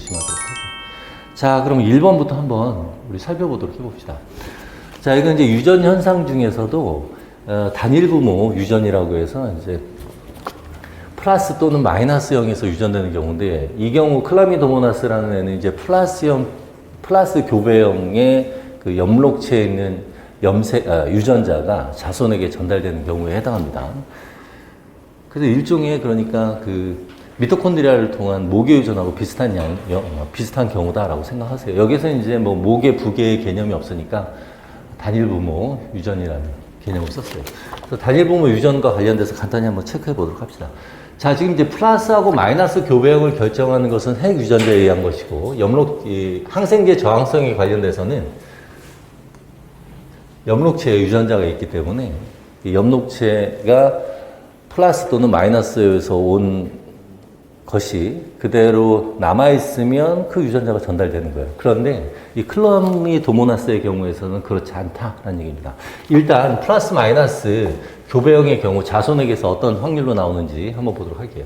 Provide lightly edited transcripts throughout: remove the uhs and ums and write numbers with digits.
조심하도록 하죠. 자, 그럼 1번부터 한번 우리 살펴보도록 해봅시다. 자, 이건 이제 유전 현상 중에서도 단일 부모 유전이라고 해서 이제 플러스 또는 마이너스 형에서 유전되는 경우인데, 이 경우 클라미도모나스라는 애는 이제 플러스 교배형의 그 염록체에 있는 유전자가 자손에게 전달되는 경우에 해당합니다. 그래서 일종의 그러니까 그 미토콘드리아를 통한 모계 유전하고 비슷한 경우다라고 생각하세요. 여기서 이제 뭐 모계 부계의 개념이 없으니까 단일 부모 유전이라는 개념을 썼어요. 그래서 단일 부모 유전과 관련돼서 간단히 한번 체크해 보도록 합시다. 자, 지금 이제 플러스하고 마이너스 교배형을 결정하는 것은 핵 유전자에 의한 것이고, 항생제 저항성에 관련돼서는 염록체에 유전자가 있기 때문에 이 염록체가 플러스 또는 마이너스에서 온 것이 그대로 남아있으면 그 유전자가 전달되는 거예요. 그런데 이 클라미도모나스의 경우에서는 그렇지 않다라는 얘기입니다. 일단 플러스 마이너스 교배형의 경우 자손에게서 어떤 확률로 나오는지 한번 보도록 할게요.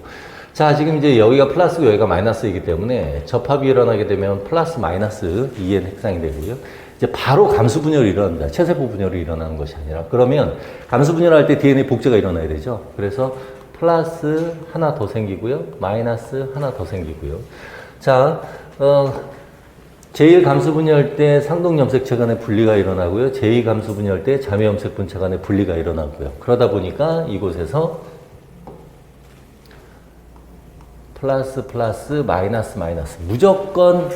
자, 지금 이제 여기가 플러스고 여기가 마이너스이기 때문에 접합이 일어나게 되면 플러스 마이너스 2n 핵상이 되고요. 이제 바로 감수 분열이 일어납니다. 체세포 분열이 일어나는 것이 아니라. 그러면 감수 분열할 때 DNA 복제가 일어나야 되죠. 그래서 플러스 하나 더 생기고요. 마이너스 하나 더 생기고요. 자, 제1 감수 분열 때 상동 염색체 간의 분리가 일어나고요. 제2 감수 분열 때 자매 염색 분체 간의 분리가 일어나고요. 그러다 보니까 이곳에서 플러스 마이너스 무조건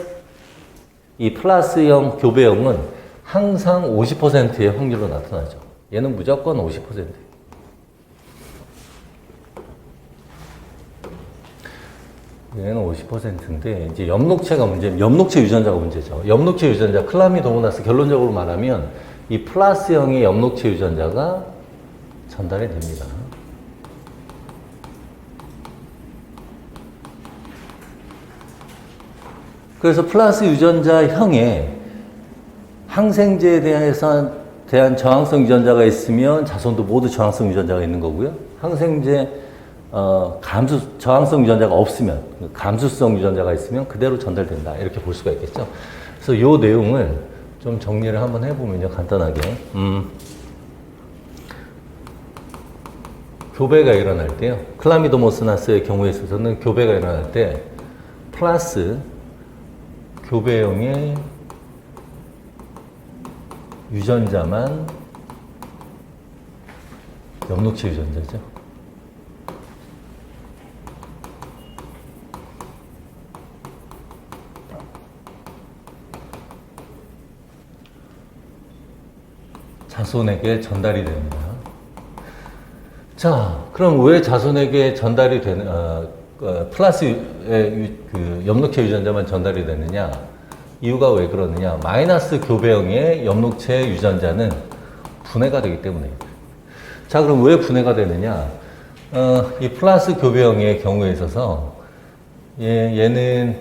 이 플러스형 교배형은 항상 50%의 확률로 나타나죠. 얘는 무조건 50%. 얘는 50%인데, 이제 염록체가 염록체 유전자가 문제죠. 염록체 유전자, 클라미도모나스, 결론적으로 말하면 이 플러스형의 염록체 유전자가 전달이 됩니다. 그래서 플러스 유전자형에 항생제에 대한 저항성 유전자가 있으면 자손도 모두 저항성 유전자가 있는 거고요. 항생제 저항성 유전자가 없으면, 감수성 유전자가 있으면 그대로 전달된다. 이렇게 볼 수가 있겠죠. 그래서 이 내용을 좀 정리를 한번 해보면요. 간단하게. 교배가 일어날 때요. 클라미도모나스의 경우에 있어서는 교배가 일어날 때 플러스 교배형의 유전자만 염록체 유전자죠. 자손에게 전달이 됩니다. 자, 그럼 왜 자손에게 전달이 플러스의 그 염록체 유전자만 전달이 되느냐? 이유가 왜 그러느냐? 마이너스 교배형의 염록체 유전자는 분해가 되기 때문입니다. 자, 그럼 왜 분해가 되느냐? 이 플러스 교배형의 경우에 있어서 얘는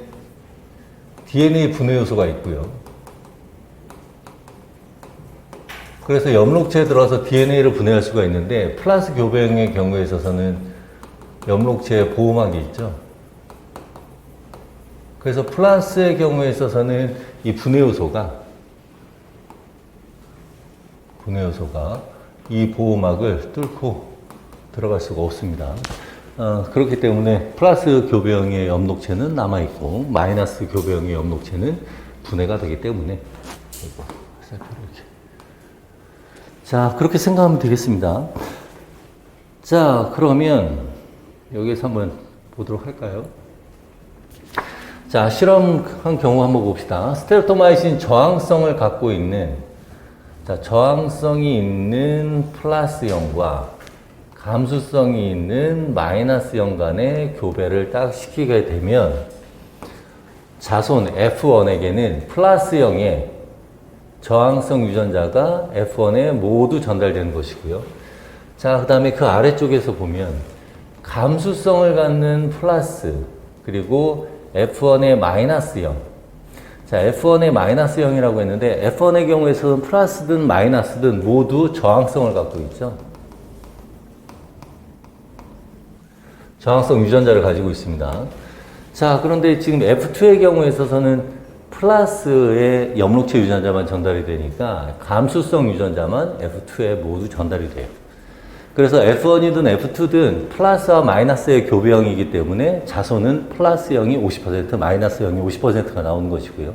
DNA 분해 요소가 있고요. 그래서 염록체에 들어와서 DNA를 분해할 수가 있는데, 플러스 교배형의 경우에 있어서는 염록체에 보호막이 있죠. 그래서 플러스의 경우에 있어서는 이 분해 요소가 이 보호막을 뚫고 들어갈 수가 없습니다. 그렇기 때문에 플러스 교배형의 염록체는 남아있고, 마이너스 교배형의 염록체는 분해가 되기 때문에, 자, 그렇게 생각하면 되겠습니다. 자, 그러면 여기서 한번 보도록 할까요? 자, 실험한 경우 한번 봅시다. 스테레토마이신 저항성을 갖고 있는, 자, 저항성이 있는 플러스형과 감수성이 있는 마이너스형 간의 교배를 딱 시키게 되면 자손 F1에게는 플러스형의 저항성 유전자가 F1에 모두 전달되는 것이고요. 자, 그 다음에 그 아래쪽에서 보면 감수성을 갖는 플러스, 그리고 F1의 마이너스형. 자, F1의 마이너스형이라고 했는데, F1의 경우에서는 플러스든 마이너스든 모두 저항성을 갖고 있죠. 저항성 유전자를 가지고 있습니다. 자, 그런데 지금 F2의 경우에 있어서는 플러스의 염록체 유전자만 전달이 되니까 감수성 유전자만 F2에 모두 전달이 돼요. 그래서 F1이든 F2든 플러스와 마이너스의 교배형이기 때문에 자손은 플러스 0이 50%, 마이너스 0이 50%가 나오는 것이고요.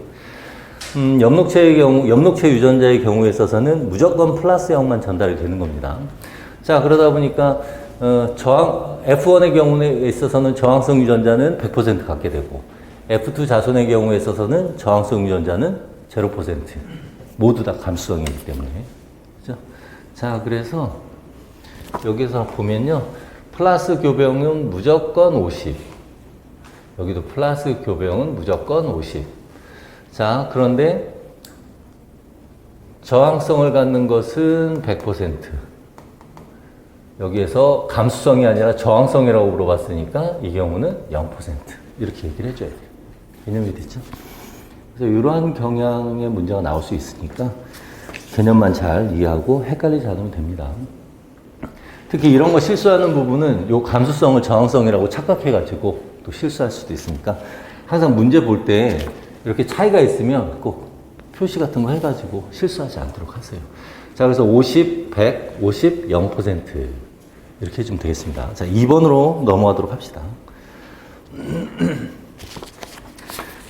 염록체의 경우, 염록체 유전자의 경우에 있어서는 무조건 플러스 0만 전달이 되는 겁니다. 자, 그러다 보니까 F1의 경우에 있어서는 저항성 유전자는 100% 갖게 되고, F2 자손의 경우에 있어서는 저항성 유전자는 0%. 모두 다 감수성이기 때문에. 그죠? 자, 그래서 여기서 보면요. 플러스 교배형은 무조건 50. 여기도 플러스 교배형은 무조건 50. 자, 그런데 저항성을 갖는 것은 100%. 여기에서 감수성이 아니라 저항성이라고 물어봤으니까 이 경우는 0%. 이렇게 얘기를 해줘야 돼요. 개념이 됐죠? 그래서 이러한 경향의 문제가 나올 수 있으니까 개념만 잘 이해하고 헷갈리지 않으면 됩니다. 특히 이런 거 실수하는 부분은 요 감수성을 저항성이라고 착각해가지고 또 실수할 수도 있으니까 항상 문제 볼 때 이렇게 차이가 있으면 꼭 표시 같은 거 해가지고 실수하지 않도록 하세요. 자, 그래서 50, 100, 50, 0% 이렇게 해주면 되겠습니다. 자, 2번으로 넘어가도록 합시다.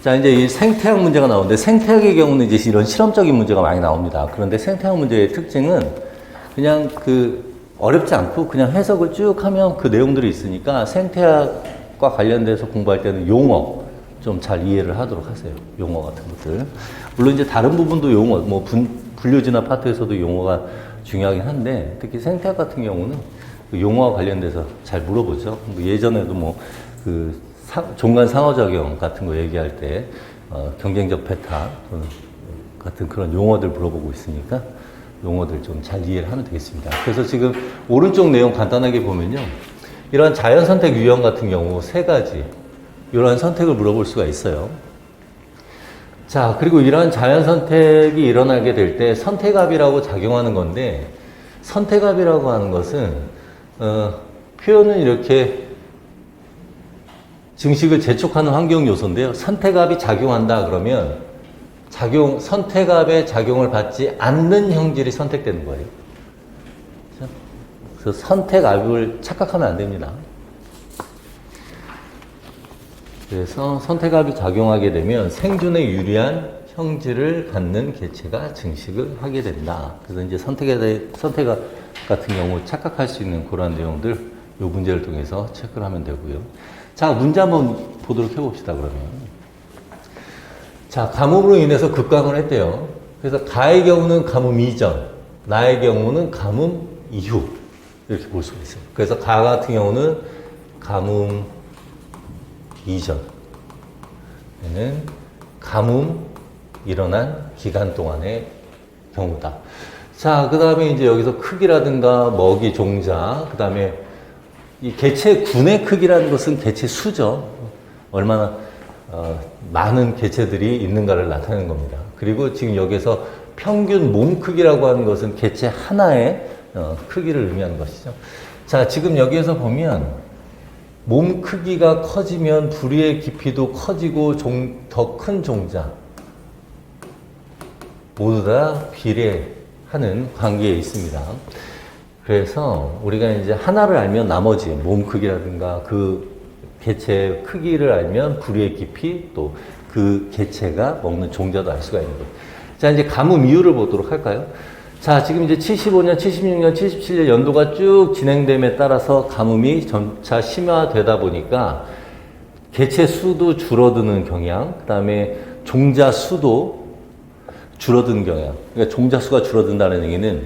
자, 이제 이 생태학 문제가 나오는데 생태학의 경우는 이제 이런 실험적인 문제가 많이 나옵니다. 그런데 생태학 문제의 특징은 그냥 어렵지 않고 그냥 해석을 쭉 하면 그 내용들이 있으니까 생태학과 관련돼서 공부할 때는 용어 좀 잘 이해를 하도록 하세요. 용어 같은 것들. 물론 이제 다른 부분도 용어, 뭐 분류지나 파트에서도 용어가 중요하긴 한데 특히 생태학 같은 경우는 그 용어와 관련돼서 잘 물어보죠. 예전에도 종간 상호작용 같은 거 얘기할 때 경쟁적 배타 같은 그런 용어들 물어보고 있으니까 용어들 좀 잘 이해를 하면 되겠습니다. 그래서 지금 오른쪽 내용 간단하게 보면요. 이러한 자연선택 유형 같은 경우 3가지 이러한 선택을 물어볼 수가 있어요. 자, 그리고 이러한 자연선택이 일어나게 될 때 선택압이라고 작용하는 건데 선택압이라고 하는 것은 표현은 이렇게 증식을 재촉하는 환경 요소인데요. 선택압이 작용한다 그러면 선택압의 작용을 받지 않는 형질이 선택되는 거예요. 그래서 선택압을 착각하면 안 됩니다. 그래서 선택압이 작용하게 되면 생존에 유리한 형질을 갖는 개체가 증식을 하게 된다. 그래서 이제 선택압 같은 경우 착각할 수 있는 그런 내용들 이 문제를 통해서 체크를 하면 되고요. 자, 문제 한번 보도록 해봅시다, 그러면. 자, 가뭄으로 인해서 급강을 했대요. 그래서 가의 경우는 가뭄 이전, 나의 경우는 가뭄 이후. 이렇게 볼 수가 있어요. 그래서 가 같은 경우는 가뭄 이전. 얘는 가뭄 일어난 기간 동안의 경우다. 자, 그 다음에 이제 여기서 크기라든가 먹이, 종자, 그 다음에 이 개체 군의 크기라는 것은 개체 수죠. 얼마나 많은 개체들이 있는가를 나타내는 겁니다. 그리고 지금 여기서 평균 몸 크기라고 하는 것은 개체 하나의 크기를 의미하는 것이죠. 자, 지금 여기에서 보면 몸 크기가 커지면 부리의 깊이도 커지고 더 큰 종자 모두 다 비례하는 관계에 있습니다. 그래서 우리가 이제 하나를 알면 나머지 몸 크기라든가 그 개체의 크기를 알면 부리의 깊이 또 그 개체가 먹는 종자도 알 수가 있는 거예요. 자, 이제 가뭄 이유를 보도록 할까요? 자, 지금 이제 75년, 76년, 77년 연도가 쭉 진행됨에 따라서 가뭄이 점차 심화되다 보니까 개체 수도 줄어드는 경향, 그 다음에 종자 수도 줄어드는 경향. 그러니까 종자 수가 줄어든다는 얘기는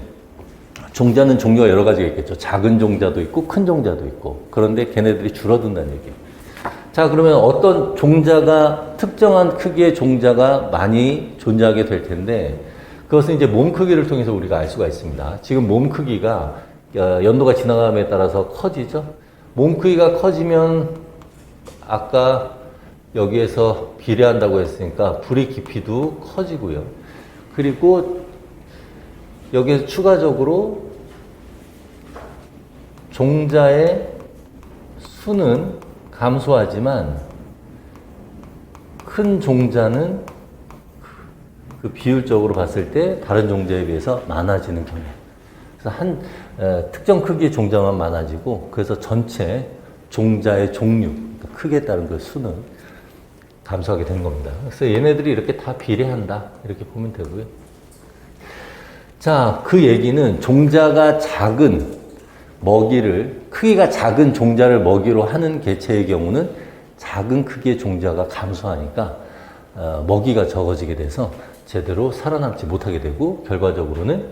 종자는 종류가 여러 가지가 있겠죠. 작은 종자도 있고 큰 종자도 있고. 그런데 걔네들이 줄어든다는 얘기예요. 자, 그러면 어떤 종자가 특정한 크기의 종자가 많이 존재하게 될 텐데 그것은 이제 몸 크기를 통해서 우리가 알 수가 있습니다. 지금 몸 크기가 연도가 지나감에 따라서 커지죠. 몸 크기가 커지면 아까 여기에서 비례한다고 했으니까 부리 깊이도 커지고요. 그리고 여기에서 추가적으로 종자의 수는 감소하지만 큰 종자는 그 비율적으로 봤을 때 다른 종자에 비해서 많아지는 경향. 그래서 특정 크기의 종자만 많아지고, 그래서 전체 종자의 종류, 그러니까 크기에 따른 그 수는 감소하게 된 겁니다. 그래서 얘네들이 이렇게 다 비례한다, 이렇게 보면 되고요. 자, 그 얘기는 종자가 작은 크기가 작은 종자를 먹이로 하는 개체의 경우는 작은 크기의 종자가 감소하니까 먹이가 적어지게 돼서 제대로 살아남지 못하게 되고, 결과적으로는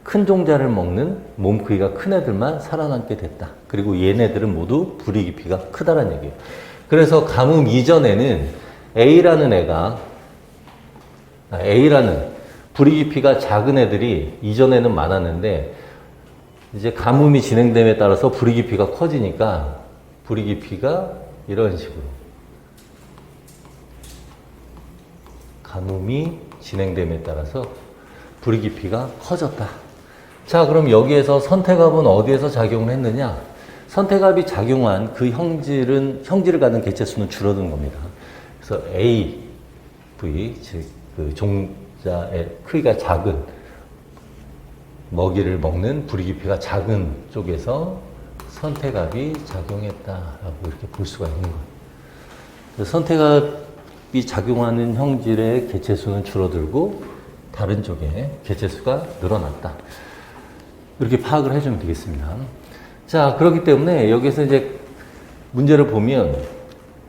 큰 종자를 먹는 몸 크기가 큰 애들만 살아남게 됐다. 그리고 얘네들은 모두 부리 깊이가 크다는 얘기예요. 그래서 가뭄 이전에는 A라는 부리 깊이가 작은 애들이 이전에는 많았는데, 이제 가뭄이 진행됨에 따라서 부리 깊이가 커지니까 부리 깊이가 이런 식으로 가뭄이 진행됨에 따라서 부리 깊이가 커졌다. 자, 그럼 여기에서 선택압은 어디에서 작용을 했느냐? 선택압이 작용한 그 형질을 갖는 개체수는 줄어든 겁니다. 그래서 AV, 즉 그 종자의 크기가 작은, 먹이를 먹는 부리 깊이가 작은 쪽에서 선택압이 작용했다라고 이렇게 볼 수가 있는 거예요. 선택압이 작용하는 형질의 개체수는 줄어들고 다른 쪽에 개체수가 늘어났다. 이렇게 파악을 해주면 되겠습니다. 자, 그렇기 때문에 여기서 이제 문제를 보면,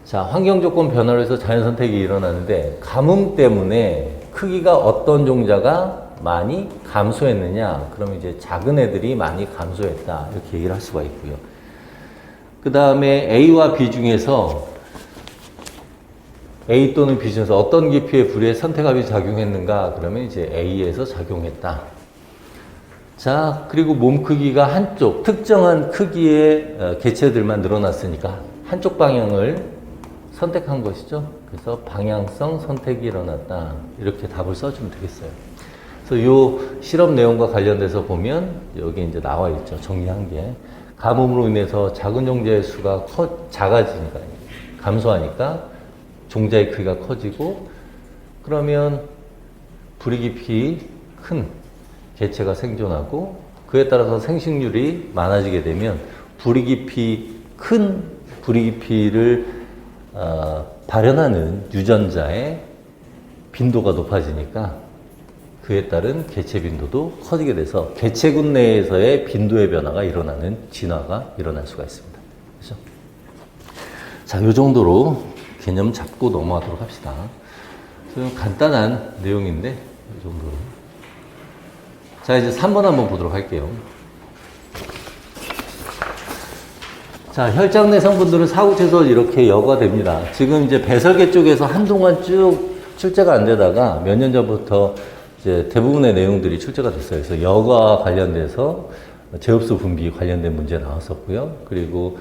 자, 환경 조건 변화로 해서 자연 선택이 일어나는데, 가뭄 때문에 크기가 어떤 종자가 많이 감소했느냐? 그러면 이제 작은 애들이 많이 감소했다, 이렇게 얘기를 할 수가 있고요. 그 다음에 A와 B 중에서 A 또는 B 중에서 어떤 깊이의 부리에 선택압이 작용했는가? 그러면 이제 A에서 작용했다. 자, 그리고 몸 크기가 한쪽 특정한 크기의 개체들만 늘어났으니까 한쪽 방향을 선택한 것이죠. 그래서 방향성 선택이 일어났다, 이렇게 답을 써주면 되겠어요. 그래서 이 실험 내용과 관련돼서 보면 여기 이제 나와 있죠. 정리한 게, 가뭄으로 인해서 작은 종자의 수가 작아지니까, 감소하니까 종자의 크기가 커지고, 그러면 부리 깊이 큰 개체가 생존하고, 그에 따라서 생식률이 많아지게 되면 큰 부리 깊이를 발현하는 유전자의 빈도가 높아지니까 그에 따른 개체 빈도도 커지게 돼서 개체군 내에서의 빈도의 변화가 일어나는 진화가 일어날 수가 있습니다. 그렇죠? 자, 이 정도로 개념 잡고 넘어가도록 합시다. 좀 간단한 내용인데 이 정도로. 자, 이제 3번 한번 보도록 할게요. 자, 혈장 내 성분들은 사구체에서 이렇게 여과 됩니다. 지금 이제 배설계 쪽에서 한동안 쭉 출제가 안 되다가 몇 년 전부터 이제 대부분의 내용들이 출제가 됐어요. 그래서 여과 관련돼서 제흡수 분비 관련된 문제 나왔었고요. 그리고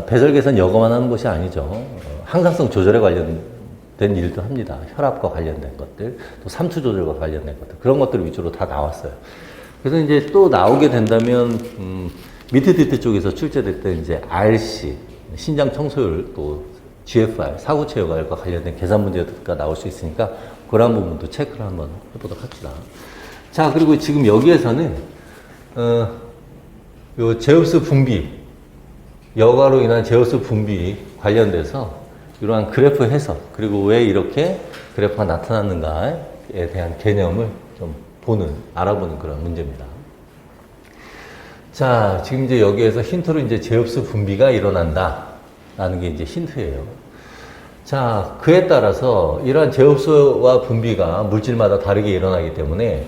배설계에서는 여과만 하는 것이 아니죠. 항상성 조절에 관련된 일도 합니다. 혈압과 관련된 것들, 또 삼투 조절과 관련된 것들, 그런 것들 위주로 다 나왔어요. 그래서 이제 또 나오게 된다면 밑에 쪽에서 출제됐던 이제 RC, 신장 청소율, 또 GFR, 사구체 여과과 관련된 계산 문제가 나올 수 있으니까 그런 부분도 체크를 한번 해보도록 합시다. 자, 그리고 지금 여기에서는 요 제흡수 분비, 여과로 인한 제흡수 분비 관련돼서 이러한 그래프 해석, 그리고 왜 이렇게 그래프가 나타났는가에 대한 개념을 좀 알아보는 그런 문제입니다. 자, 지금 이제 여기에서 힌트로 이제 제흡수 분비가 일어난다 라는 게 이제 힌트예요. 자, 그에 따라서 이러한 제흡수와 분비가 물질마다 다르게 일어나기 때문에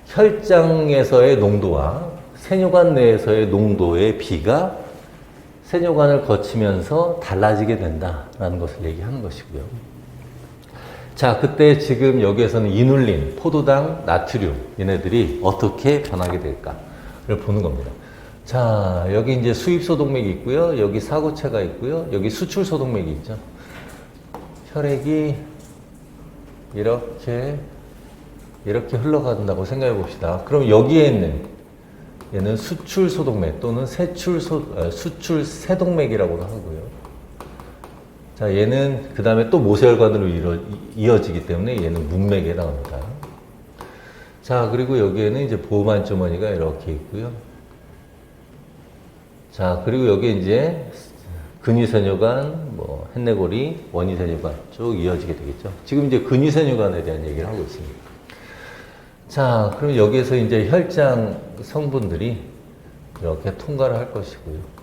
혈장에서의 농도와 세뇨관 내에서의 농도의 비가 세뇨관을 거치면서 달라지게 된다라는 것을 얘기하는 것이고요. 자, 그때 지금 여기에서는 이눌린, 포도당, 나트륨, 얘네들이 어떻게 변하게 될까를 보는 겁니다. 자, 여기 이제 수입소독맥이 있고요. 여기 사구체가 있고요. 여기 수출소독맥이 있죠. 혈액이 이렇게 흘러간다고 생각해 봅시다. 그럼 여기에 있는 얘는 수출소독맥 또는 수출세동맥이라고도 하고요. 자, 자, 얘는 그 다음에 또 모세혈관으로 이어지기 때문에 얘는 문맥에 해당합니다. 자, 그리고 여기에는 이제 보호만 주머니가 이렇게 있고요. 자, 그리고 여기 이제 근위세뇨관, 뭐 햇내고리, 원위세뇨관 쭉 이어지게 되겠죠. 지금 이제 근위세뇨관에 대한 얘기를 하고 있습니다. 자, 그럼 여기에서 이제 혈장 성분들이 이렇게 통과를 할 것이고요.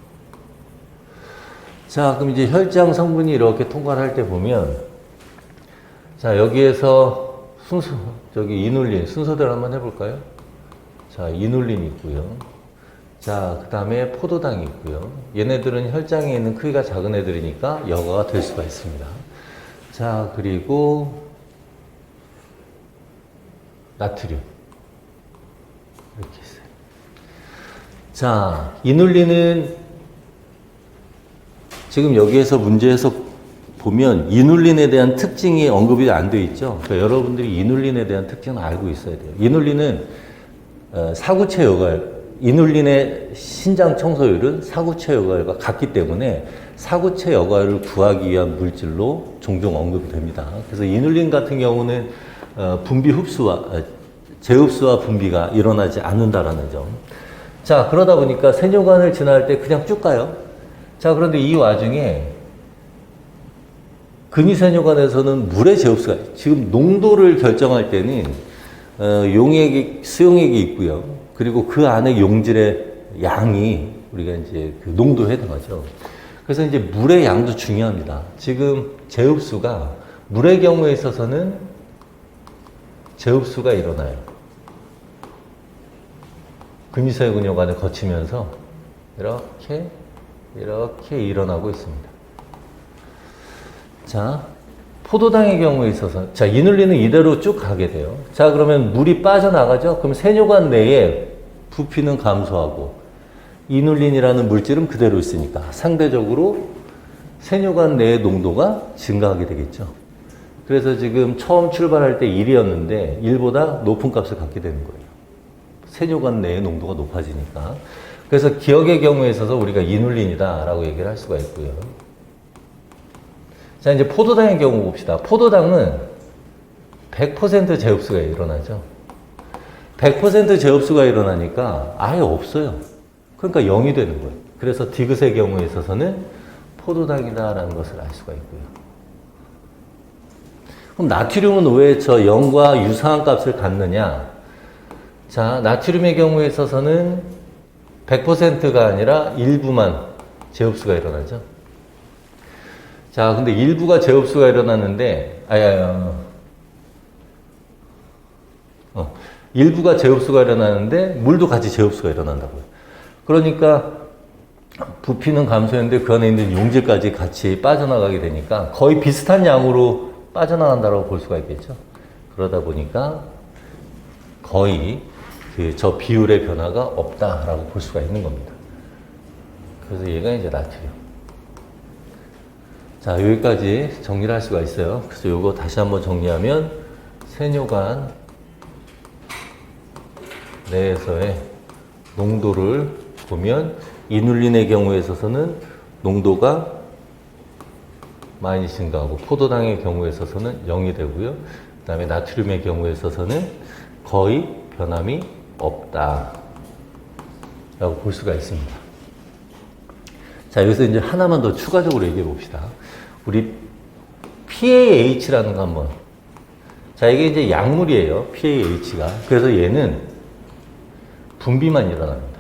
자, 그럼 이제 혈장 성분이 이렇게 통과를 할 때 보면, 자, 여기에서 이눌린, 순서대로 한번 해볼까요? 자, 이눌린 있고요. 자, 그 다음에 포도당이 있고요. 얘네들은 혈장에 있는 크기가 작은 애들이니까 여과가 될 수가 있습니다. 자, 그리고 나트륨. 이렇게 있어요. 자, 이눌린은 지금 여기에서 문제에서 보면 이눌린에 대한 특징이 언급이 안 되어 있죠. 그러니까 여러분들이 이눌린에 대한 특징을 알고 있어야 돼요. 이눌린은 사구체 여과를 이눌린의 신장 청소율은 사구체 여과율과 같기 때문에 사구체 여과율을 구하기 위한 물질로 종종 언급이 됩니다. 그래서 이눌린 같은 경우는 재흡수와 분비가 일어나지 않는다라는 점. 자, 그러다 보니까 세뇨관을 지날 때 그냥 쭉 가요. 자, 그런데 이 와중에 근위세뇨관에서는 물의 재흡수가 지금 농도를 결정할 때는 용액이 수용액이 있고요. 그리고 그 안에 용질의 양이 우리가 이제 그 농도에 해당하죠. 그래서 이제 물의 양도 중요합니다. 지금 재흡수가 물의 경우에 있어서는 재흡수가 일어나요. 근위세뇨관을 거치면서 이렇게 일어나고 있습니다. 자, 포도당의 경우에 있어서, 자, 이눌린은 이대로 쭉 가게 돼요. 자, 그러면 물이 빠져나가죠? 그럼 세뇨관 내에 부피는 감소하고, 이눌린이라는 물질은 그대로 있으니까 상대적으로 세뇨관 내의 농도가 증가하게 되겠죠. 그래서 지금 처음 출발할 때 1이었는데 1보다 높은 값을 갖게 되는 거예요. 세뇨관 내의 농도가 높아지니까. 그래서 기억의 경우에 있어서 우리가 이눌린이다라고 얘기를 할 수가 있고요. 자, 이제 포도당의 경우 봅시다. 포도당은 100% 재흡수가 일어나죠. 100% 재흡수가 일어나니까 아예 없어요. 그러니까 0이 되는 거예요. 그래서 디귿의 경우에 있어서는 포도당이다라는 것을 알 수가 있고요. 그럼 나트륨은 왜 저 0과 유사한 값을 갖느냐? 자, 나트륨의 경우에 있어서는 100%가 아니라 일부만 재흡수가 일어나죠. 자, 근데 일부가 재흡수가 일어났는데, 일부가 재흡수가 일어나는데, 물도 같이 재흡수가 일어난다고요. 그러니까, 부피는 감소했는데, 그 안에 있는 용질까지 같이 빠져나가게 되니까, 거의 비슷한 양으로 빠져나간다고 볼 수가 있겠죠. 그러다 보니까, 거의 저 비율의 변화가 없다라고 볼 수가 있는 겁니다. 그래서 얘가 이제 나트륨. 자, 여기까지 정리를 할 수가 있어요. 그래서 요거 다시 한번 정리하면 세뇨관 내에서의 농도를 보면 이눌린의 경우에 있어서는 농도가 많이 증가하고 포도당의 경우에 있어서는 0이 되고요. 그 다음에 나트륨의 경우에 있어서는 거의 변함이 없다 라고 볼 수가 있습니다. 자, 여기서 이제 하나만 더 추가적으로 얘기해 봅시다. 우리 PAH라는 거 한번. 자, 이게 이제 약물이에요. PAH가. 그래서 얘는 분비만 일어납니다.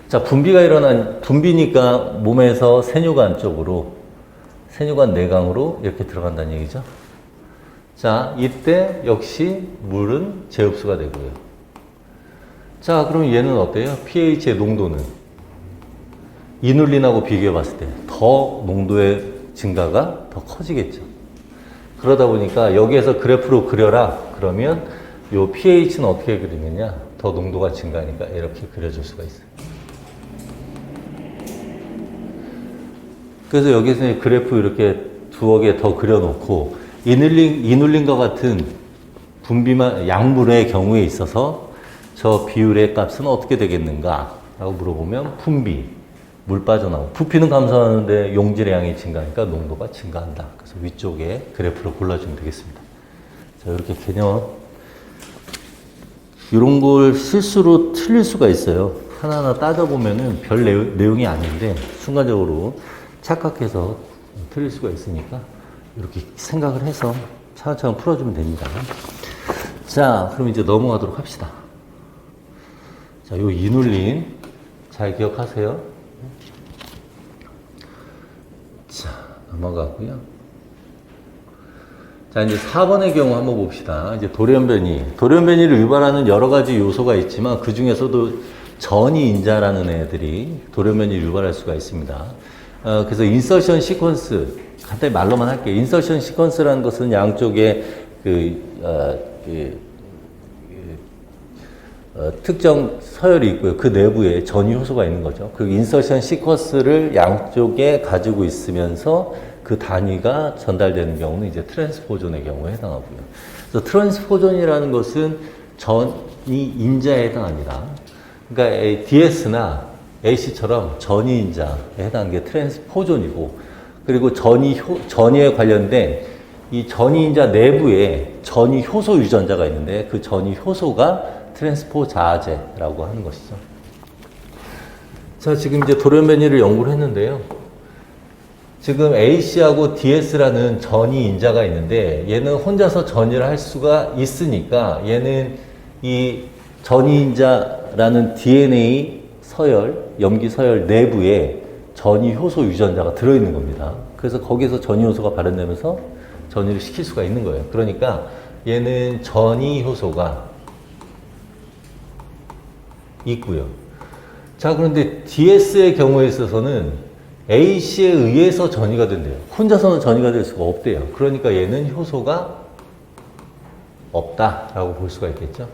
자, 분비니까 몸에서 세뇨관 쪽으로, 세뇨관 내강으로 이렇게 들어간다는 얘기죠. 자, 이때 역시 물은 재흡수가 되고요. 자, 그럼 얘는 어때요? pH의 농도는 이눌린하고 비교해 봤을 때 더 농도의 증가가 더 커지겠죠. 그러다 보니까 여기에서 그래프로 그려라. 그러면 요 pH는 어떻게 그리느냐? 더 농도가 증가하니까 이렇게 그려줄 수가 있어요. 그래서 여기서 그래프 이렇게 두어 개 더 그려놓고 이눌린과 같은 분비만 약물의 경우에 있어서 저 비율의 값은 어떻게 되겠는가? 라고 물어보면 분비, 물 빠져나오고 부피는 감소하는데 용질의 양이 증가하니까 농도가 증가한다. 그래서 위쪽에 그래프를 골라주면 되겠습니다. 자, 이렇게 개념 이런 걸 실수로 틀릴 수가 있어요. 하나하나 따져보면은 별 내용이 아닌데 순간적으로 착각해서 틀릴 수가 있으니까 이렇게 생각을 해서 차근차근 풀어주면 됩니다. 자, 그럼 이제 넘어가도록 합시다. 자, 요 이눌린 잘 기억하세요. 자, 넘어가고요. 자, 이제 4번의 경우 한번 봅시다. 이제 돌연변이를 유발하는 여러 가지 요소가 있지만 그 중에서도 전이인자라는 애들이 돌연변이를 유발할 수가 있습니다. 그래서 인서션 시퀀스 간단히 말로만 할게요. 인서션 시퀀스라는 것은 양쪽에 특정 서열이 있고요. 그 내부에 전이 효소가 있는 거죠. 그 인서션 시퀀스를 양쪽에 가지고 있으면서 그 단위가 전달되는 경우는 이제 트랜스포존의 경우에 해당하고요. 그래서 트랜스포존이라는 것은 전이 인자에 해당합니다. 그러니까 DS나 AC처럼 전이 인자에 해당하는 게 트랜스포존이고, 그리고 전이에 관련된 이 전이 인자 내부에 전이 효소 유전자가 있는데 그 전이 효소가 트랜스포자제라고 하는 것이죠. 자, 지금 이제 돌연변이를 연구를 했는데요. 지금 AC하고 DS라는 전이 인자가 있는데 얘는 혼자서 전이를 할 수가 있으니까 얘는 이 전이 인자라는 DNA 서열, 염기 서열 내부에 전이 효소 유전자가 들어있는 겁니다. 그래서 거기서 전이 효소가 발현되면서 전이를 시킬 수가 있는 거예요. 그러니까 얘는 전이 효소가 있고요. 자, 그런데 DS의 경우에 있어서는 AC에 의해서 전이가 된대요. 혼자서는 전이가 될 수가 없대요. 그러니까 얘는 효소가 없다라고 볼 수가 있겠죠.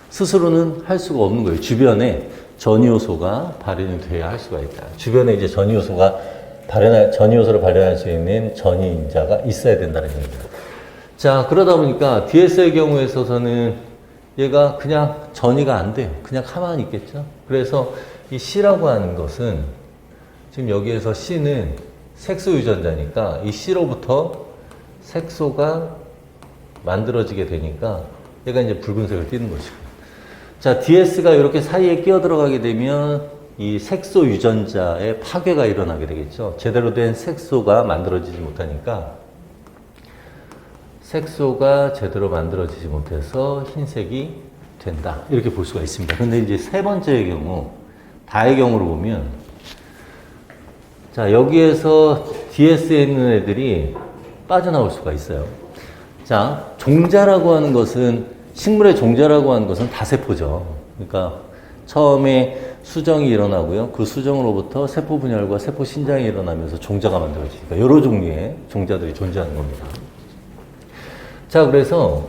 스스로는 할 수가 없는 거예요. 주변에 전이 효소가 발현이 돼야 할 수가 있다. 주변에 이제 전이 효소를 발현할 수 있는 전이 인자가 있어야 된다는 얘기입니다. 자, 그러다 보니까 DS의 경우에 있어서는 얘가 그냥 전이가 안 돼요. 그냥 가만히 있겠죠. 그래서 이 C라고 하는 것은 지금 여기에서 C는 색소 유전자니까 이 C로부터 색소가 만들어지게 되니까 얘가 이제 붉은색을 띠는 것이고. 자, DS가 이렇게 사이에 끼어 들어가게 되면 이 색소 유전자의 파괴가 일어나게 되겠죠. 제대로 된 색소가 만들어지지 못하니까 색소가 제대로 만들어지지 못해서 흰색이 된다. 이렇게 볼 수가 있습니다. 그런데 이제 세 번째의 경우, 다의 경우를 보면, 자, 여기에서 DS에 있는 애들이 빠져나올 수가 있어요. 자, 종자라고 하는 것은, 식물의 종자라고 하는 것은 다세포죠. 그러니까 처음에 수정이 일어나고요. 그 수정으로부터 세포 분열과 세포 신장이 일어나면서 종자가 만들어지니까 여러 종류의 종자들이 존재하는 겁니다. 자, 그래서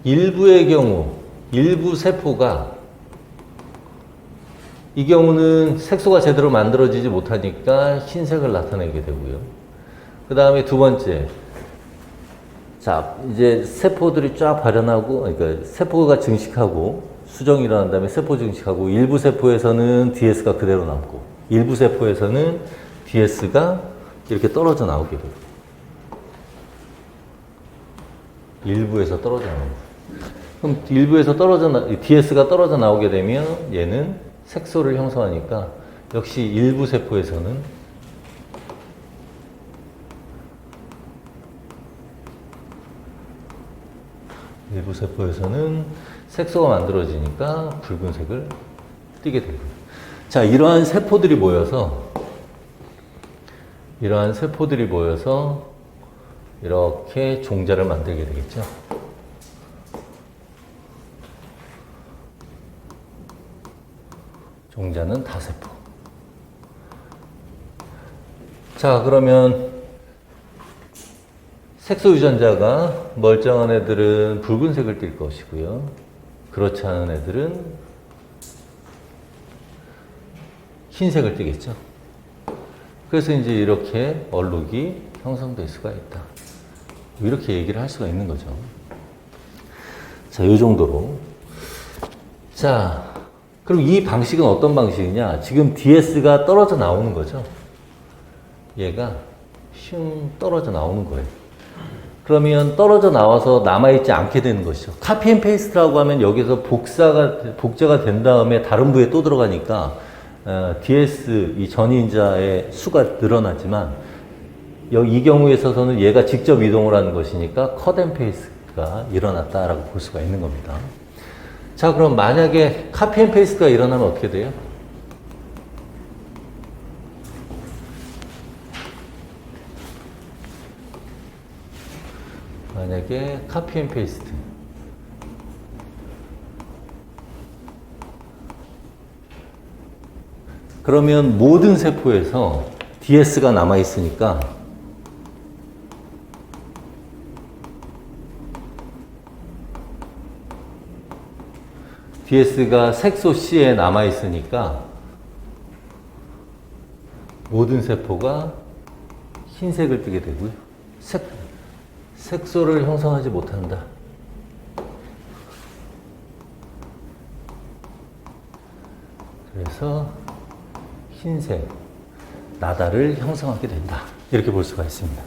일부의 경우, 일부 세포가 이 경우는 색소가 제대로 만들어지지 못하니까 흰색을 나타내게 되고요. 그 다음에 두 번째, 자, 이제 세포들이 쫙 발현하고, 그러니까 세포가 증식하고 수정이 일어난 다음에 세포 증식하고 일부 세포에서는 DS가 그대로 남고 일부 세포에서는 DS가 이렇게 떨어져 나오게 되고 일부에서 떨어져 나옵니다. 그럼 일부에서 DS가 떨어져 나오게 되면 얘는 색소를 형성하니까 역시 일부 세포에서는 색소가 만들어지니까 붉은색을 띠게 되고요. 자, 이러한 세포들이 모여서 이렇게 종자를 만들게 되겠죠. 종자는 다세포. 자, 그러면 색소 유전자가 멀쩡한 애들은 붉은색을 띨 것이고요. 그렇지 않은 애들은 흰색을 띠겠죠. 그래서 이제 이렇게 얼룩이 형성될 수가 있다. 이렇게 얘기를 할 수가 있는 거죠. 자, 이 정도로. 자, 그럼 이 방식은 어떤 방식이냐? 지금 DS가 떨어져 나오는 거죠. 얘가 슝 떨어져 나오는 거예요. 그러면 떨어져 나와서 남아있지 않게 되는 것이죠. 카피 앤 페이스트라고 하면 여기서 복제가 된 다음에 다른 부에 또 들어가니까 DS 이 전이인자의 수가 늘어나지만 이 경우에 있어서는 얘가 직접 이동을 하는 것이니까 컷 앤 페이스트가 일어났다라고 볼 수가 있는 겁니다. 자, 그럼 만약에 카피 앤 페이스트가 일어나면 어떻게 돼요? 만약에 카피 앤 페이스트 그러면 모든 세포에서 DS가 남아있으니까 DS가 색소 C에 남아있으니까 모든 세포가 흰색을 띠게 되고요. 색소를 형성하지 못한다. 그래서 흰색 나다를 형성하게 된다. 이렇게 볼 수가 있습니다.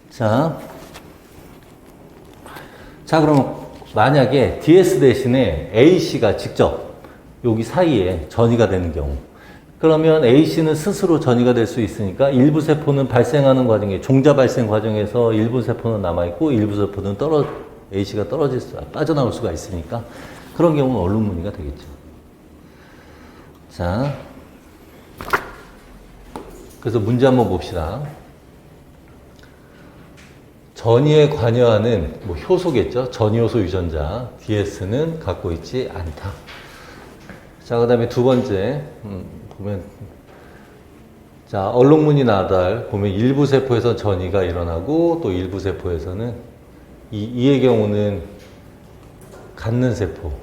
자, 그럼 만약에 DS 대신에 AC가 직접 여기 사이에 전이가 되는 경우, 그러면 A씨는 스스로 전이가 될 수 있으니까 일부 세포는 발생하는 과정에 종자 발생 과정에서 일부 세포는 남아있고 일부 세포는 A씨가 빠져나올 수가 있으니까 그런 경우는 얼룩무늬가 되겠죠. 자, 그래서 문제 한번 봅시다. 전이에 관여하는 효소겠죠. 전이효소 유전자 DS는 갖고 있지 않다. 자, 그 다음에 두 번째 보면 자, 얼룩무늬 나달 보면 일부 세포에서 전이가 일어나고 또 일부 세포에서는 이의 경우는 갖는 세포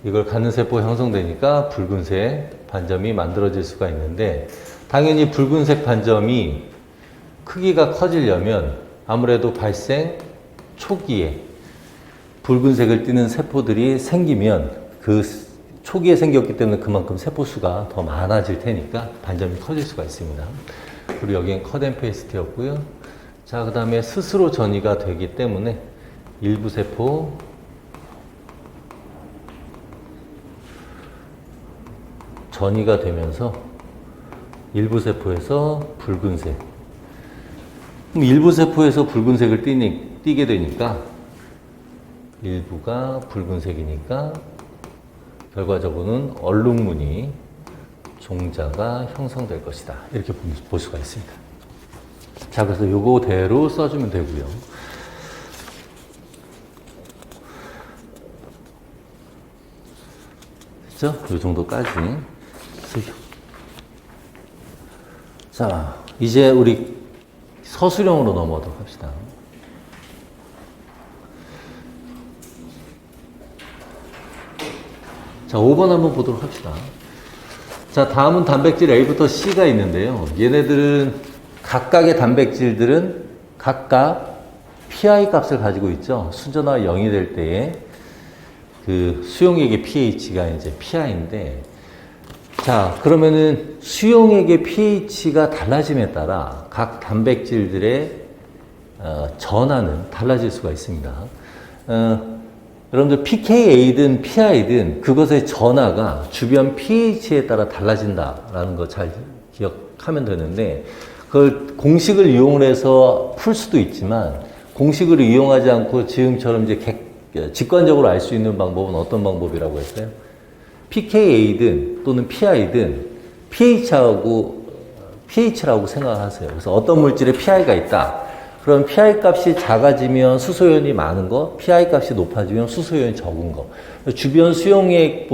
이걸 갖는 세포 형성되니까 붉은색 반점이 만들어질 수가 있는데 당연히 붉은색 반점이 크기가 커지려면 아무래도 발생 초기에 붉은색을 띠는 세포들이 생기면 그 초기에 생겼기 때문에 그만큼 세포 수가 더 많아질 테니까 반점이 커질 수가 있습니다. 그리고 여기엔 컷 앤 페이스트였고요. 자, 그 다음에 스스로 전이가 되기 때문에 일부 세포 전이가 되면서 일부 세포에서 붉은색. 그럼 일부 세포에서 붉은색을 띠게 되니까 일부가 붉은색이니까 결과적으로는 얼룩무늬 종자가 형성될 것이다. 이렇게 볼 수가 있습니다. 자, 그래서 요거대로 써주면 되고요. 됐죠? 요 정도까지 쓰죠. 자, 이제 우리 서술형으로 넘어가도록 합시다. 자, 5번 한번 보도록 합시다. 자, 다음은 단백질 A부터 C가 있는데요. 얘네들은 각각의 단백질들은 각각 pI 값을 가지고 있죠. 수전화 0이 될 때에 그 수용액의 pH가 이제 pI인데, 자, 그러면은 수용액의 pH가 달라짐에 따라 각 단백질들의 전하는 달라질 수가 있습니다. 여러분들 pKa든 pI든 그것의 전하가 주변 pH에 따라 달라진다라는 거 잘 기억하면 되는데, 그걸 공식을 이용을 해서 풀 수도 있지만 공식을 이용하지 않고 지금처럼 이제 직관적으로 알 수 있는 방법은 어떤 방법이라고 했어요? pKa든 또는 pI든 pH라고 생각하세요. 그래서 어떤 물질에 pI가 있다. 그럼 pI 값이 작아지면 수소연이 많은 거, pI 값이 높아지면 수소연이 적은 거. 주변 수용액의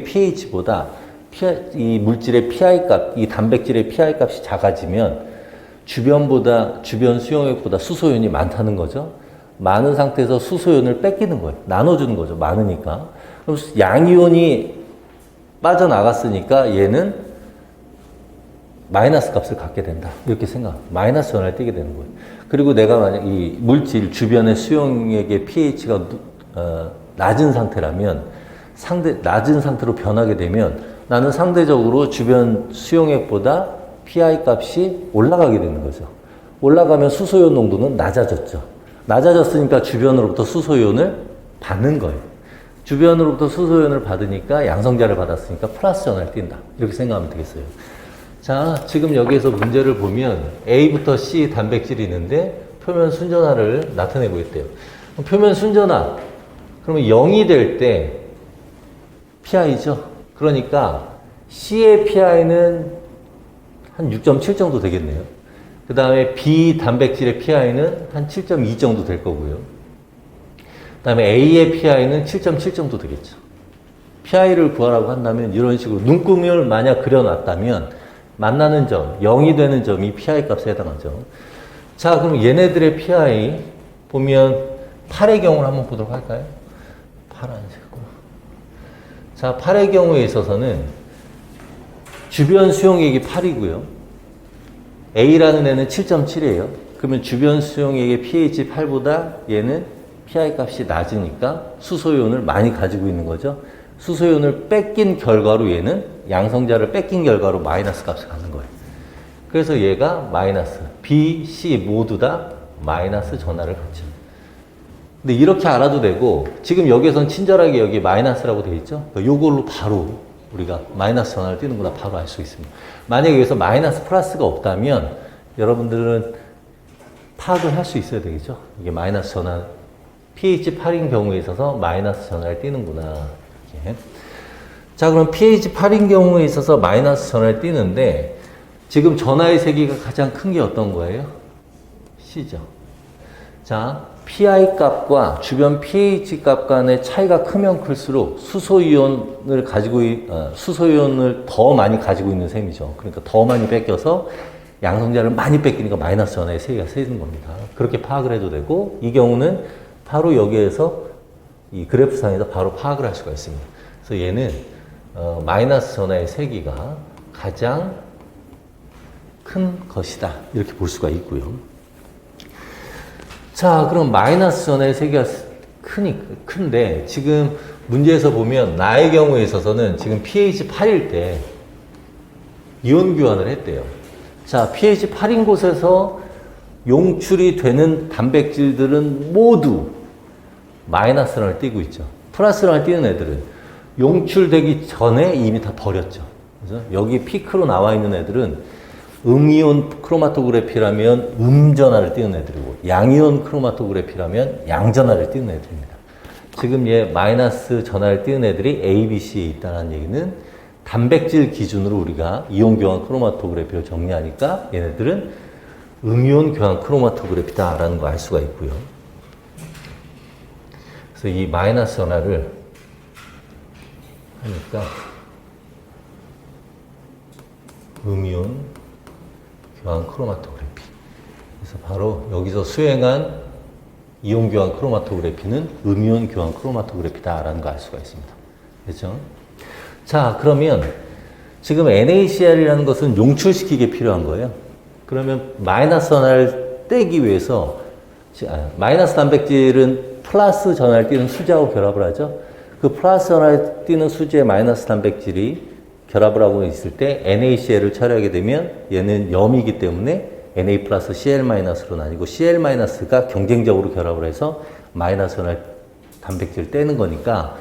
pH보다 이 물질의 pI 값, 이 단백질의 pI 값이 작아지면 주변 수용액보다 수소연이 많다는 거죠. 많은 상태에서 수소연을 뺏기는 거예요. 나눠주는 거죠. 많으니까. 그럼 양이온이 빠져나갔으니까 얘는 마이너스 값을 갖게 된다. 이렇게 마이너스 전화를 띄게 되는 거예요. 그리고 내가 만약 이 물질 주변의 수용액의 pH가 낮은 상태라면 낮은 상태로 변하게 되면 나는 상대적으로 주변 수용액보다 pI 값이 올라가게 되는 거죠. 올라가면 수소이온 농도는 낮아졌죠. 낮아졌으니까 주변으로부터 수소이온을 받는 거예요. 주변으로부터 수소이온을 받으니까 양성자를 받았으니까 플러스 전하를 띈다. 이렇게 생각하면 되겠어요. 자, 지금 여기에서 문제를 보면 A부터 C 단백질이 있는데 표면 순전화를 나타내고 있대요. 표면 순전화, 그러면 0이 될 때 pI죠. 그러니까 C의 pI는 한 6.7 정도 되겠네요. 그 다음에 B 단백질의 pI는 한 7.2 정도 될 거고요. 그 다음에 A의 pI는 7.7 정도 되겠죠. pI를 구하라고 한다면 이런 식으로 눈금을 만약 그려놨다면 만나는 점, 0이 되는 점이 pI 값에 해당하죠. 자, 그럼 얘네들의 pI 보면 8의 경우를 한번 보도록 할까요? 파란색으로. 자, 8의 경우에 있어서는 주변 수용액이 8이고요. A라는 애는 7.7이에요. 그러면 주변 수용액의 pH 8보다 얘는 pI 값이 낮으니까 수소이온을 많이 가지고 있는 거죠. 수소이온을 뺏긴 결과로 얘는 양성자를 뺏긴 결과로 마이너스 값을 갖는 거예요. 그래서 얘가 마이너스, B, C 모두 다 마이너스 전하를 갖죠. 근데 이렇게 알아도 되고 지금 여기에선 친절하게 여기 마이너스라고 되어 있죠. 요걸로 바로 우리가 마이너스 전하를 띄는구나 바로 알 수 있습니다. 만약에 여기서 마이너스 플러스가 없다면 여러분들은 파악을 할 수 있어야 되겠죠. 이게 마이너스 전하, pH 8인 경우에 있어서 마이너스 전하를 띄는구나. 이렇게. 자, 그럼 pH 8인 경우에 있어서 마이너스 전하를 띄는데 지금 전하의 세기가 가장 큰 게 어떤 거예요? C죠. 자, pI 값과 주변 pH 값 간의 차이가 크면 클수록 수소이온을 수소이온을 더 많이 가지고 있는 셈이죠. 그러니까 더 많이 뺏겨서 양성자를 많이 뺏기니까 마이너스 전하의 세기가 세지는 겁니다. 그렇게 파악을 해도 되고 이 경우는 바로 여기에서 이 그래프상에서 바로 파악을 할 수가 있습니다. 그래서 얘는 마이너스 전하의 세기가 가장 큰 것이다. 이렇게 볼 수가 있고요. 자, 그럼 마이너스 전하의 세기가 큰데 지금 문제에서 보면 나의 경우에 있어서는 지금 pH 8일 때 이온 교환을 했대요. 자, pH 8인 곳에서 용출이 되는 단백질들은 모두 마이너스를 띄고 있죠. 플러스를 띄는 애들은 용출되기 전에 이미 다 버렸죠. 그래서 여기 피크로 나와 있는 애들은 음이온 크로마토그래피라면 음전하를 띄는 애들이고 양이온 크로마토그래피라면 양전하를 띄는 애들입니다. 지금 얘 마이너스 전하를 띄는 애들이 A, B, C에 있다는 얘기는 단백질 기준으로 우리가 이온 교환 크로마토그래피를 정리하니까 얘네들은 음이온 교환 크로마토그래피다라는 거 알 수가 있고요. 그래서 이 마이너스 전하를 하니까 음이온 교환 크로마토그래피. 그래서 바로 여기서 수행한 이온 교환 크로마토그래피는 음이온 교환 크로마토그래피다라는 거 알 수가 있습니다. 그렇죠? 자, 그러면 지금 NaCl이라는 것은 용출시키기 필요한 거예요. 그러면 마이너스 전하를 떼기 위해서 마이너스 단백질은 플러스 전하를 띄는 수제하고 결합을 하죠. 그 플러스 전하를 띄는 수제에 마이너스 단백질이 결합을 하고 있을 때 NaCl을 처리하게 되면 얘는 염이기 때문에 Na 플러스 Cl 마이너스로 나뉘고 Cl 마이너스가 경쟁적으로 결합을 해서 마이너스 전할 단백질을 떼는 거니까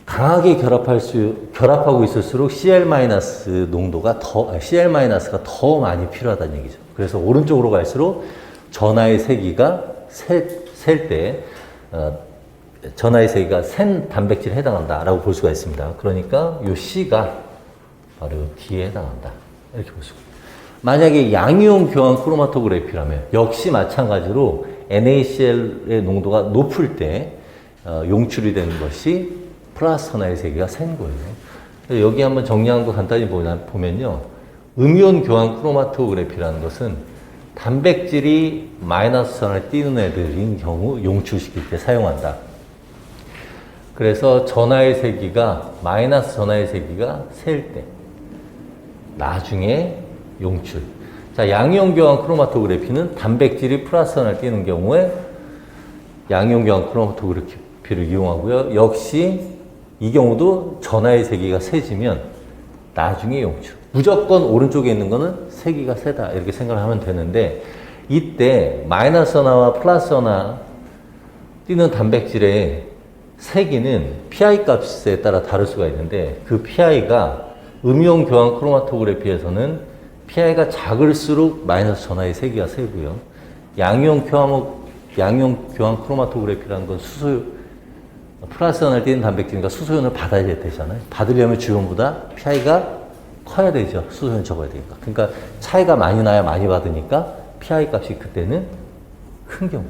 강하게 결합하고 있을수록 Cl 마이너스 농도가 Cl 마이너스가 더 많이 필요하다는 얘기죠. 그래서 오른쪽으로 갈수록 전하의 세기가 셀 때 전하의 세기가 센 단백질에 해당한다라고 볼 수가 있습니다. 그러니까 이 C가 바로 D에 해당한다. 이렇게 볼 수가 있습니다. 만약에 양이온 교환 크로마토그래피라면 역시 마찬가지로 NaCl의 농도가 높을 때 용출이 되는 것이 플러스 전하의 세기가 센 거예요. 여기 한번 정리한 거 간단히 보면요. 음이온 교환 크로마토그래피라는 것은 단백질이 마이너스 전하를 띄는 애들인 경우 용출시킬 때 사용한다. 그래서 전하의 세기가 마이너스 전하의 세기가 셀 때 나중에 용출. 자, 양이온 교환 크로마토그래피는 단백질이 플라스원을 띄는 경우에 양이온 교환 크로마토그래피를 이용하고요. 역시 이 경우도 전하의 세기가 세지면 나중에 용출. 무조건 오른쪽에 있는 거는 세기가 세다 이렇게 생각을 하면 되는데 이때 마이너스 하나와 플러스 하나 띄는 단백질의 세기는 PI 값에 따라 다를 수가 있는데 그 PI가 음이온 교환 크로마토그래피에서는 PI가 작을수록 마이너스 전하의 세기가 세고요. 양이온 교환 크로마토그래피라는 건 플라스연을 띄는 단백질이니까 수소연을 받아야 되잖아요. 받으려면 주연보다 PI가 커야 되죠. 수소연이 적어야 되니까. 그러니까 차이가 많이 나야 많이 받으니까 PI 값이 그때는 큰 경우.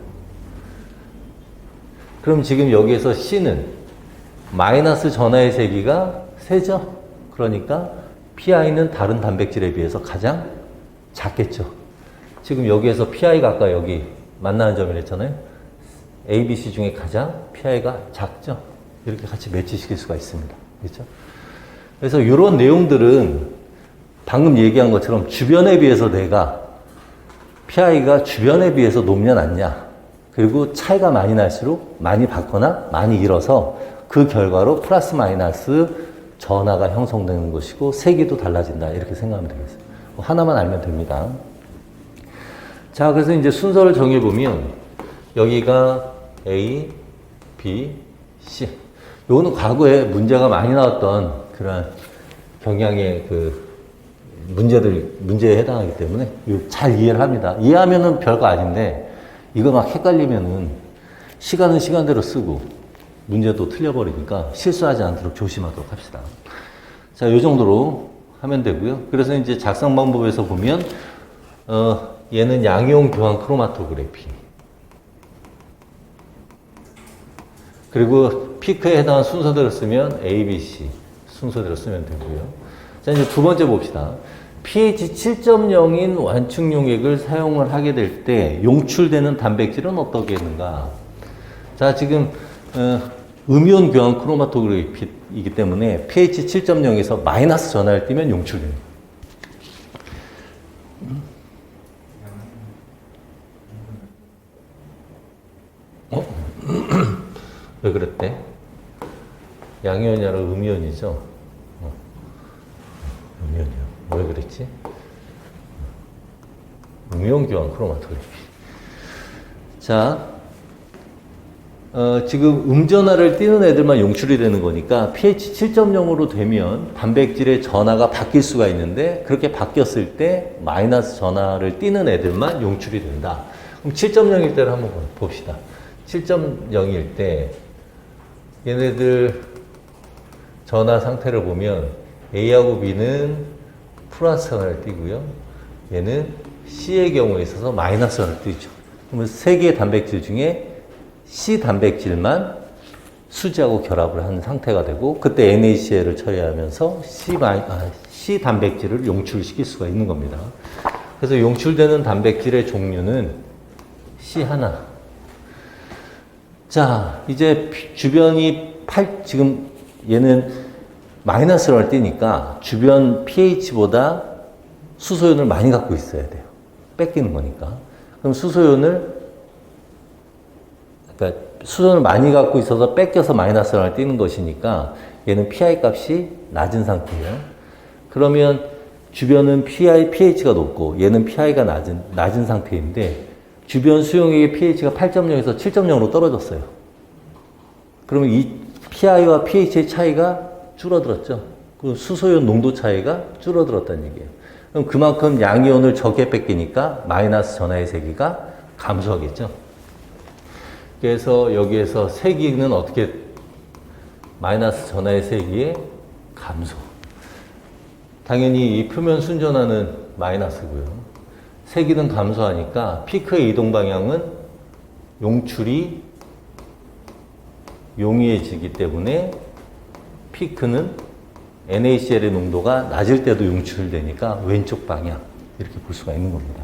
그럼 지금 여기에서 C는 마이너스 전하의 세기가 세죠. 그러니까 PI는 다른 단백질에 비해서 가장 작겠죠. 지금 여기에서 PI가 아까 여기 만나는 점을 했잖아요. A, B, C 중에 가장 PI가 작죠. 이렇게 같이 매치시킬 수가 있습니다. 그렇죠? 그래서 이런 내용들은 방금 얘기한 것처럼 주변에 비해서 내가 PI가 주변에 비해서 높냐 낮냐 그리고 차이가 많이 날수록 많이 받거나 많이 잃어서 그 결과로 플러스 마이너스 전하가 형성되는 것이고 세기도 달라진다 이렇게 생각하면 되겠어요. 하나만 알면 됩니다. 자, 그래서 이제 순서를 정해 보면 여기가 A, B, C. 요거는 과거에 문제가 많이 나왔던 그런 경향의 그 문제에 해당하기 때문에 잘 이해를 합니다. 이해하면은 별거 아닌데 이거 막 헷갈리면은 시간은 시간대로 쓰고 문제도 틀려버리니까 실수하지 않도록 조심하도록 합시다. 자, 요 정도로 하면 되고요. 그래서 이제 작성 방법에서 보면 얘는 양이온 교환 크로마토그래피. 그리고 피크에 해당한 순서대로 쓰면 A, B, C 순서대로 쓰면 되고요. 자, 이제 두 번째 봅시다. pH 7.0인 완충 용액을 사용을 하게 될 때 용출되는 단백질은 어떻게 있는가? 자, 지금 음이온 교환 크로마토그래피이기 때문에 pH 7.0에서 마이너스 전하를 띄면 용출됩니다. 왜 그랬대? 양이온이 아니라 음이온이죠? 음이온이요. 왜 그랬지? 음이온 교환 크로마토그래피. 자, 지금 음전하를 띄는 애들만 용출이 되는 거니까 pH 7.0으로 되면 단백질의 전하가 바뀔 수가 있는데 그렇게 바뀌었을 때 마이너스 전하를 띄는 애들만 용출이 된다. 그럼 7.0일 때를 한번 봅시다. 7.0일 때 얘네들 전하 상태를 보면 A하고 B는 플러스 전하를 띄고요. 얘는 C의 경우에 있어서 마이너스 전하를 띄죠. 그러면 세 개의 단백질 중에 C 단백질만 수지하고 결합을 한 상태가 되고 그때 NaCl을 처리하면서 C 단백질을 용출시킬 수가 있는 겁니다. 그래서 용출되는 단백질의 종류는 C1. 자, 이제 주변이 지금 얘는 마이너스를 띄니까 주변 pH보다 수소연을 많이 갖고 있어야 돼요. 뺏기는 거니까. 그럼 수소연을 많이 갖고 있어서 뺏겨서 마이너스를 띄는 것이니까 얘는 pI 값이 낮은 상태예요. 그러면 주변은 pH가 높고 얘는 pI가 낮은 상태인데 주변 수용액의 pH가 8.0에서 7.0으로 떨어졌어요. 그러면 이 pI와 pH의 차이가 줄어들었죠. 그 수소연 농도 차이가 줄어들었다는 얘기예요. 그럼 그만큼 양이온을 적게 뺏기니까 마이너스 전하의 세기가 감소하겠죠. 그래서 여기에서 세기는 어떻게 마이너스 전하의 세기의 감소. 당연히 이 표면 순전하는 마이너스고요. 세기는 감소하니까 피크의 이동 방향은 용출이 용이해지기 때문에 피크는 NaCl의 농도가 낮을 때도 용출되니까 왼쪽 방향 이렇게 볼 수가 있는 겁니다.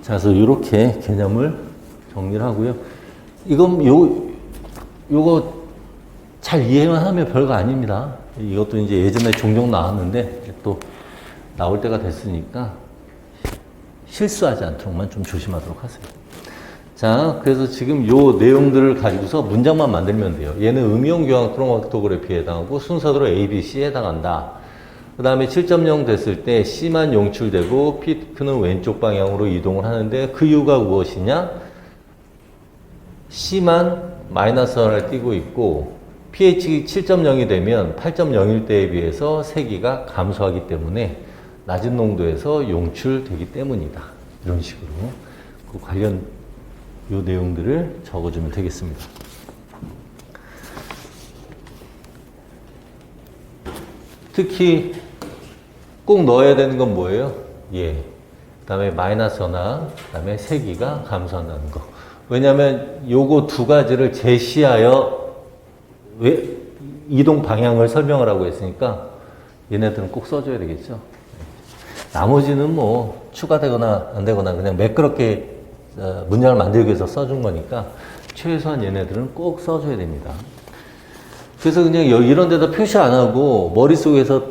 자, 그래서 이렇게 개념을 정리를 하고요. 이건 요거 잘 이해만 하면 별거 아닙니다. 이것도 이제 예전에 종종 나왔는데 또 나올 때가 됐으니까 실수하지 않도록만 좀 조심하도록 하세요. 자, 그래서 지금 요 내용들을 가지고서 문장만 만들면 돼요. 얘는 음이온 교환 크로마토그래피에 해당하고 순서대로 A, B, C에 해당한다. 그 다음에 7.0 됐을 때 C만 용출되고 피크는 왼쪽 방향으로 이동을 하는데 그 이유가 무엇이냐? C만 마이너스 1을 띄고 있고 pH 7.0이 되면 8.01 때에 비해서 세기가 감소하기 때문에 낮은 농도에서 용출되기 때문이다. 이런 식으로 그 관련 요 내용들을 적어주면 되겠습니다. 특히 꼭 넣어야 되는 건 뭐예요? 예. 그 다음에 마이너스 하나, 그 다음에 세기가 감소한다는 거. 왜냐면 요거 두 가지를 제시하여 왜 이동 방향을 설명을 하고 있으니까 얘네들은 꼭 써줘야 되겠죠. 나머지는 뭐 추가되거나 안 되거나 그냥 매끄럽게 문장을 만들기 위해서 써준 거니까 최소한 얘네들은 꼭 써줘야 됩니다. 그래서 그냥 이런 데다 표시 안 하고 머릿속에서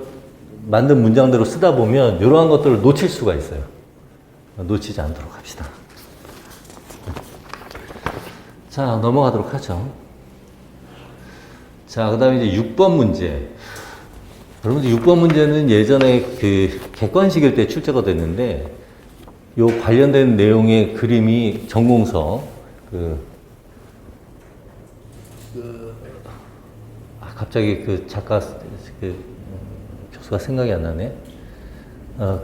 만든 문장대로 쓰다 보면 이러한 것들을 놓칠 수가 있어요. 놓치지 않도록 합시다. 자, 넘어가도록 하죠. 자, 그 다음에 이제 6번 문제. 여러분들 6번 문제는 예전에 그 객관식일 때 출제가 됐는데 요 관련된 내용의 그림이 전공서 갑자기 그 작가 교수가 생각이 안 나네.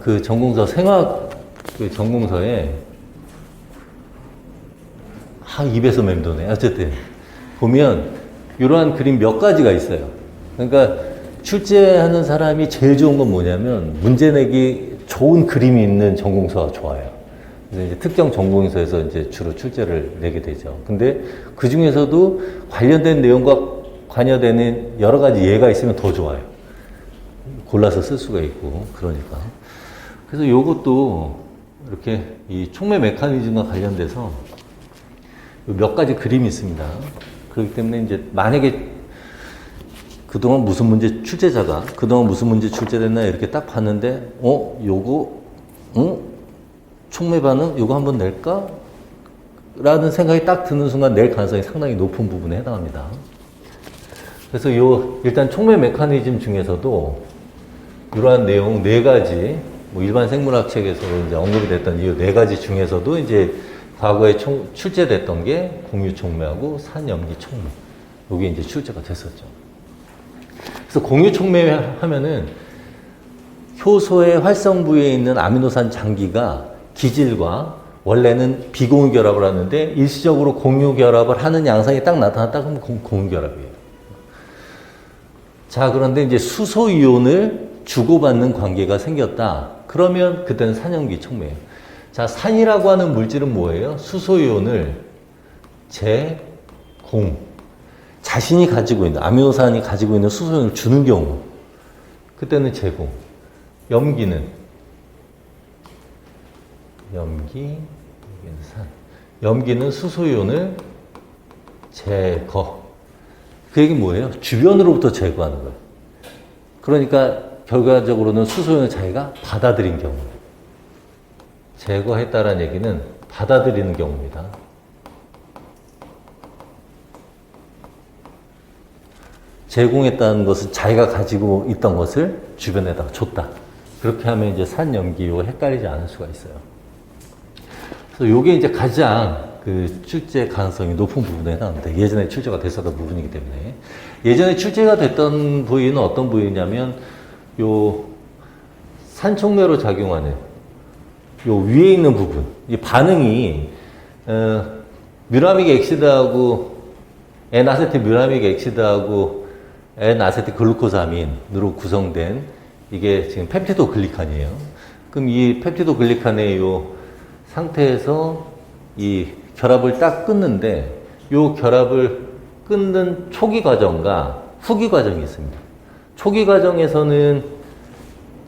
그 전공서 생화학 그 전공서에 입에서 맴도네. 어쨌든 보면 이러한 그림 몇 가지가 있어요. 그러니까 출제하는 사람이 제일 좋은 건 뭐냐면 문제 내기 좋은 그림이 있는 전공서가 좋아요. 그래서 이제 특정 전공서에서 이제 주로 출제를 내게 되죠. 근데 그 중에서도 관련된 내용과 관여되는 여러 가지 예가 있으면 더 좋아요. 골라서 쓸 수가 있고 그러니까. 그래서 요것도 이렇게 이 촉매 메커니즘과 관련돼서 몇 가지 그림이 있습니다. 그렇기 때문에 이제 만약에 그동안 무슨 문제 출제자가 그동안 무슨 문제 출제됐나 이렇게 딱 봤는데 요거 촉매 반응 요거 한번 낼까? 라는 생각이 딱 드는 순간 낼 가능성이 상당히 높은 부분에 해당합니다. 그래서 일단 촉매 메커니즘 중에서도 이러한 내용 네 가지 뭐 일반 생물학 책에서 이제 언급이 됐던 이 네 가지 중에서도 이제 과거에 출제됐던 게 공유 촉매하고 산염기 촉매. 요게 이제 출제가 됐었죠. 그래서 공유 촉매 하면은 효소의 활성 부위에 있는 아미노산 장기가 기질과 원래는 비공유 결합을 하는데 일시적으로 공유 결합을 하는 양상이 딱 나타났다 그러면 공유 결합이에요. 자, 그런데 이제 수소 이온을 주고받는 관계가 생겼다. 그러면 그때는 산염기 촉매예요. 자, 산이라고 하는 물질은 뭐예요? 수소 이온을 자신이 가지고 있는 아미노산이 가지고 있는 수소 이온을 주는 경우 그때는 제공. 염기는 여기는 산. 염기는 수소 이온을 제거. 그 얘기는 뭐예요? 주변으로부터 제거하는 거예요. 그러니까 결과적으로는 수소 이온을 자기가 받아들인 경우. 제거했다라는 얘기는 받아들이는 경우입니다. 제공했다는 것은 자기가 가지고 있던 것을 주변에다가 줬다. 그렇게 하면 이제 산염기와 헷갈리지 않을 수가 있어요. 그래서 요게 이제 가장 그 출제 가능성이 높은 부분에 해당합니다. 예전에 출제가 됐었던 부분이기 때문에. 예전에 출제가 됐던 부위는 어떤 부위냐면 요 산촉매로 작용하는 요 위에 있는 부분. 이 반응이 뮤라믹 엑시드하고 N아세틸 뮤라믹 엑시드하고 N아세틸 글루코사민으로 구성된 이게 지금 펩티도 글리칸이에요. 그럼 이 펩티도 글리칸의 요 상태에서 이 결합을 딱 끊는데 요 결합을 끊는 초기 과정과 후기 과정이 있습니다. 초기 과정에서는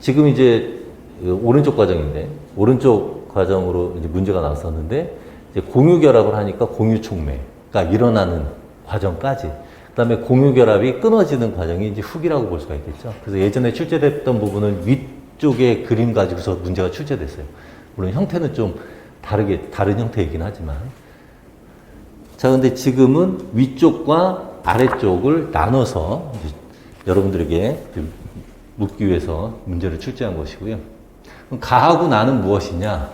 지금 이제 오른쪽 과정인데 오른쪽 과정으로 이제 문제가 나왔었는데 이제 공유 결합을 하니까 공유 촉매가 일어나는 과정까지. 그 다음에 공유결합이 끊어지는 과정이 이제 후기라고 볼 수가 있겠죠. 그래서 예전에 출제됐던 부분은 위쪽의 그림 가지고서 문제가 출제됐어요. 물론 형태는 좀 다른 형태이긴 하지만. 자, 근데 지금은 위쪽과 아래쪽을 나눠서 여러분들에게 묻기 위해서 문제를 출제한 것이고요. 그럼 가하고 나는 무엇이냐?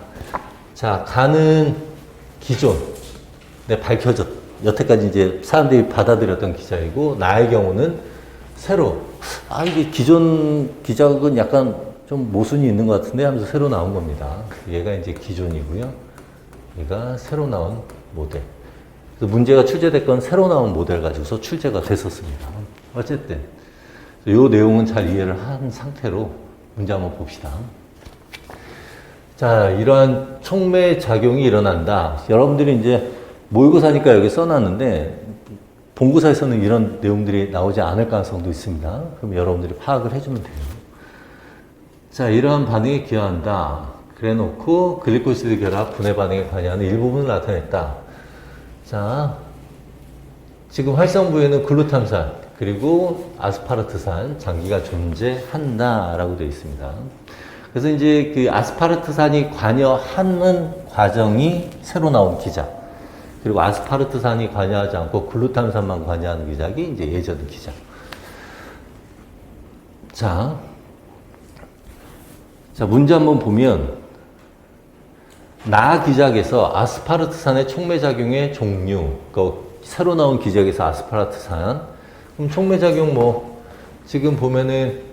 자, 가는 기존, 밝혀졌, 여태까지 이제 사람들이 받아들였던 기작이고, 나의 경우는 새로, 이게 기존 기작은 약간 좀 모순이 있는 것 같은데 하면서 새로 나온 겁니다. 얘가 이제 기존이고요. 얘가 새로 나온 모델. 그래서 문제가 출제될 건 새로 나온 모델 가지고서 출제가 됐었습니다. 어쨌든, 이 내용은 잘 이해를 한 상태로 문제 한번 봅시다. 자, 이러한 촉매 작용이 일어난다. 여러분들이 이제 모의고사니까 여기 써놨는데 본고사에서는 이런 내용들이 나오지 않을 가능성도 있습니다. 그럼 여러분들이 파악을 해주면 돼요. 자, 이러한 반응에 기여한다. 그래 놓고 글리코시드 결합 분해 반응에 관여하는 일부분을 나타냈다. 자, 지금 활성 부위에는 글루탐산 그리고 아스파르트산 장기가 존재한다라고 되어 있습니다. 그래서 이제 그 아스파르트산이 관여하는 과정이 새로 나온 기작. 그리고 아스파르트산이 관여하지 않고 글루탐산만 관여하는 기작이 이제 예전 기작. 자, 문제 한번 보면, 나 기작에서 아스파르트산의 촉매작용의 종류, 새로 나온 기작에서 아스파르트산. 그럼 촉매작용 지금 보면은,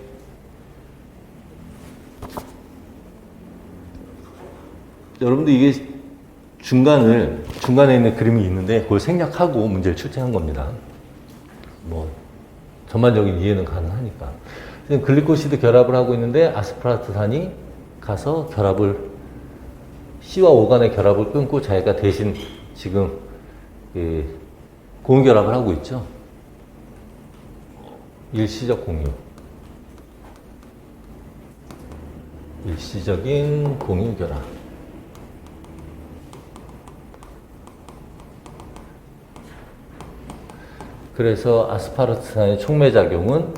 여러분들 이게 중간에 있는 그림이 있는데 그걸 생략하고 문제를 출제한 겁니다. 전반적인 이해는 가능하니까. 글리코시드 결합을 하고 있는데 아스파르트산이 가서 C와 O 간의 결합을 끊고 자기가 대신 지금 공유 결합을 하고 있죠. 일시적 공유. 일시적인 공유 결합. 그래서 아스파르트산의 촉매작용은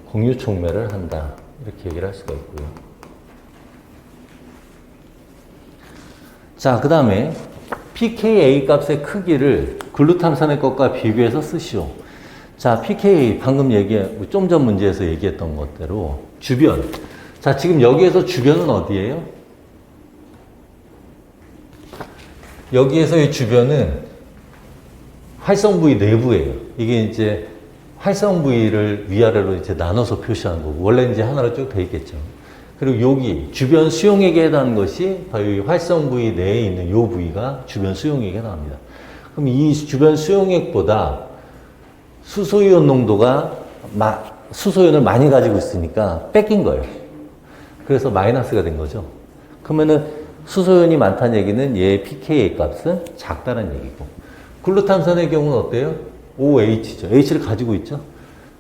공유 촉매를 한다. 이렇게 얘기를 할 수가 있고요. 자, 그 다음에 pKa 값의 크기를 글루탐산의 것과 비교해서 쓰시오. 자, pKa 방금 좀 전 문제에서 얘기했던 것대로 주변. 자, 지금 여기에서 주변은 어디예요? 여기에서의 주변은 활성 부위 내부예요. 이게 이제 활성 부위를 위아래로 이제 나눠서 표시하는 거고, 원래 이제 하나로 쭉 돼 있겠죠. 그리고 여기 주변 수용액에 해당하는 것이 바로 이 활성 부위 내에 있는 이 부위가 주변 수용액에 해당합니다. 그럼 이 주변 수용액보다 수소이온 농도가 수소이온을 많이 가지고 있으니까 뺏긴 거예요. 그래서 마이너스가 된 거죠. 그러면은 수소이온이 많다는 얘기는 얘의 pKa 값은 작다는 얘기고, 글루탐산의 경우는 어때요? OH죠. H를 가지고 있죠.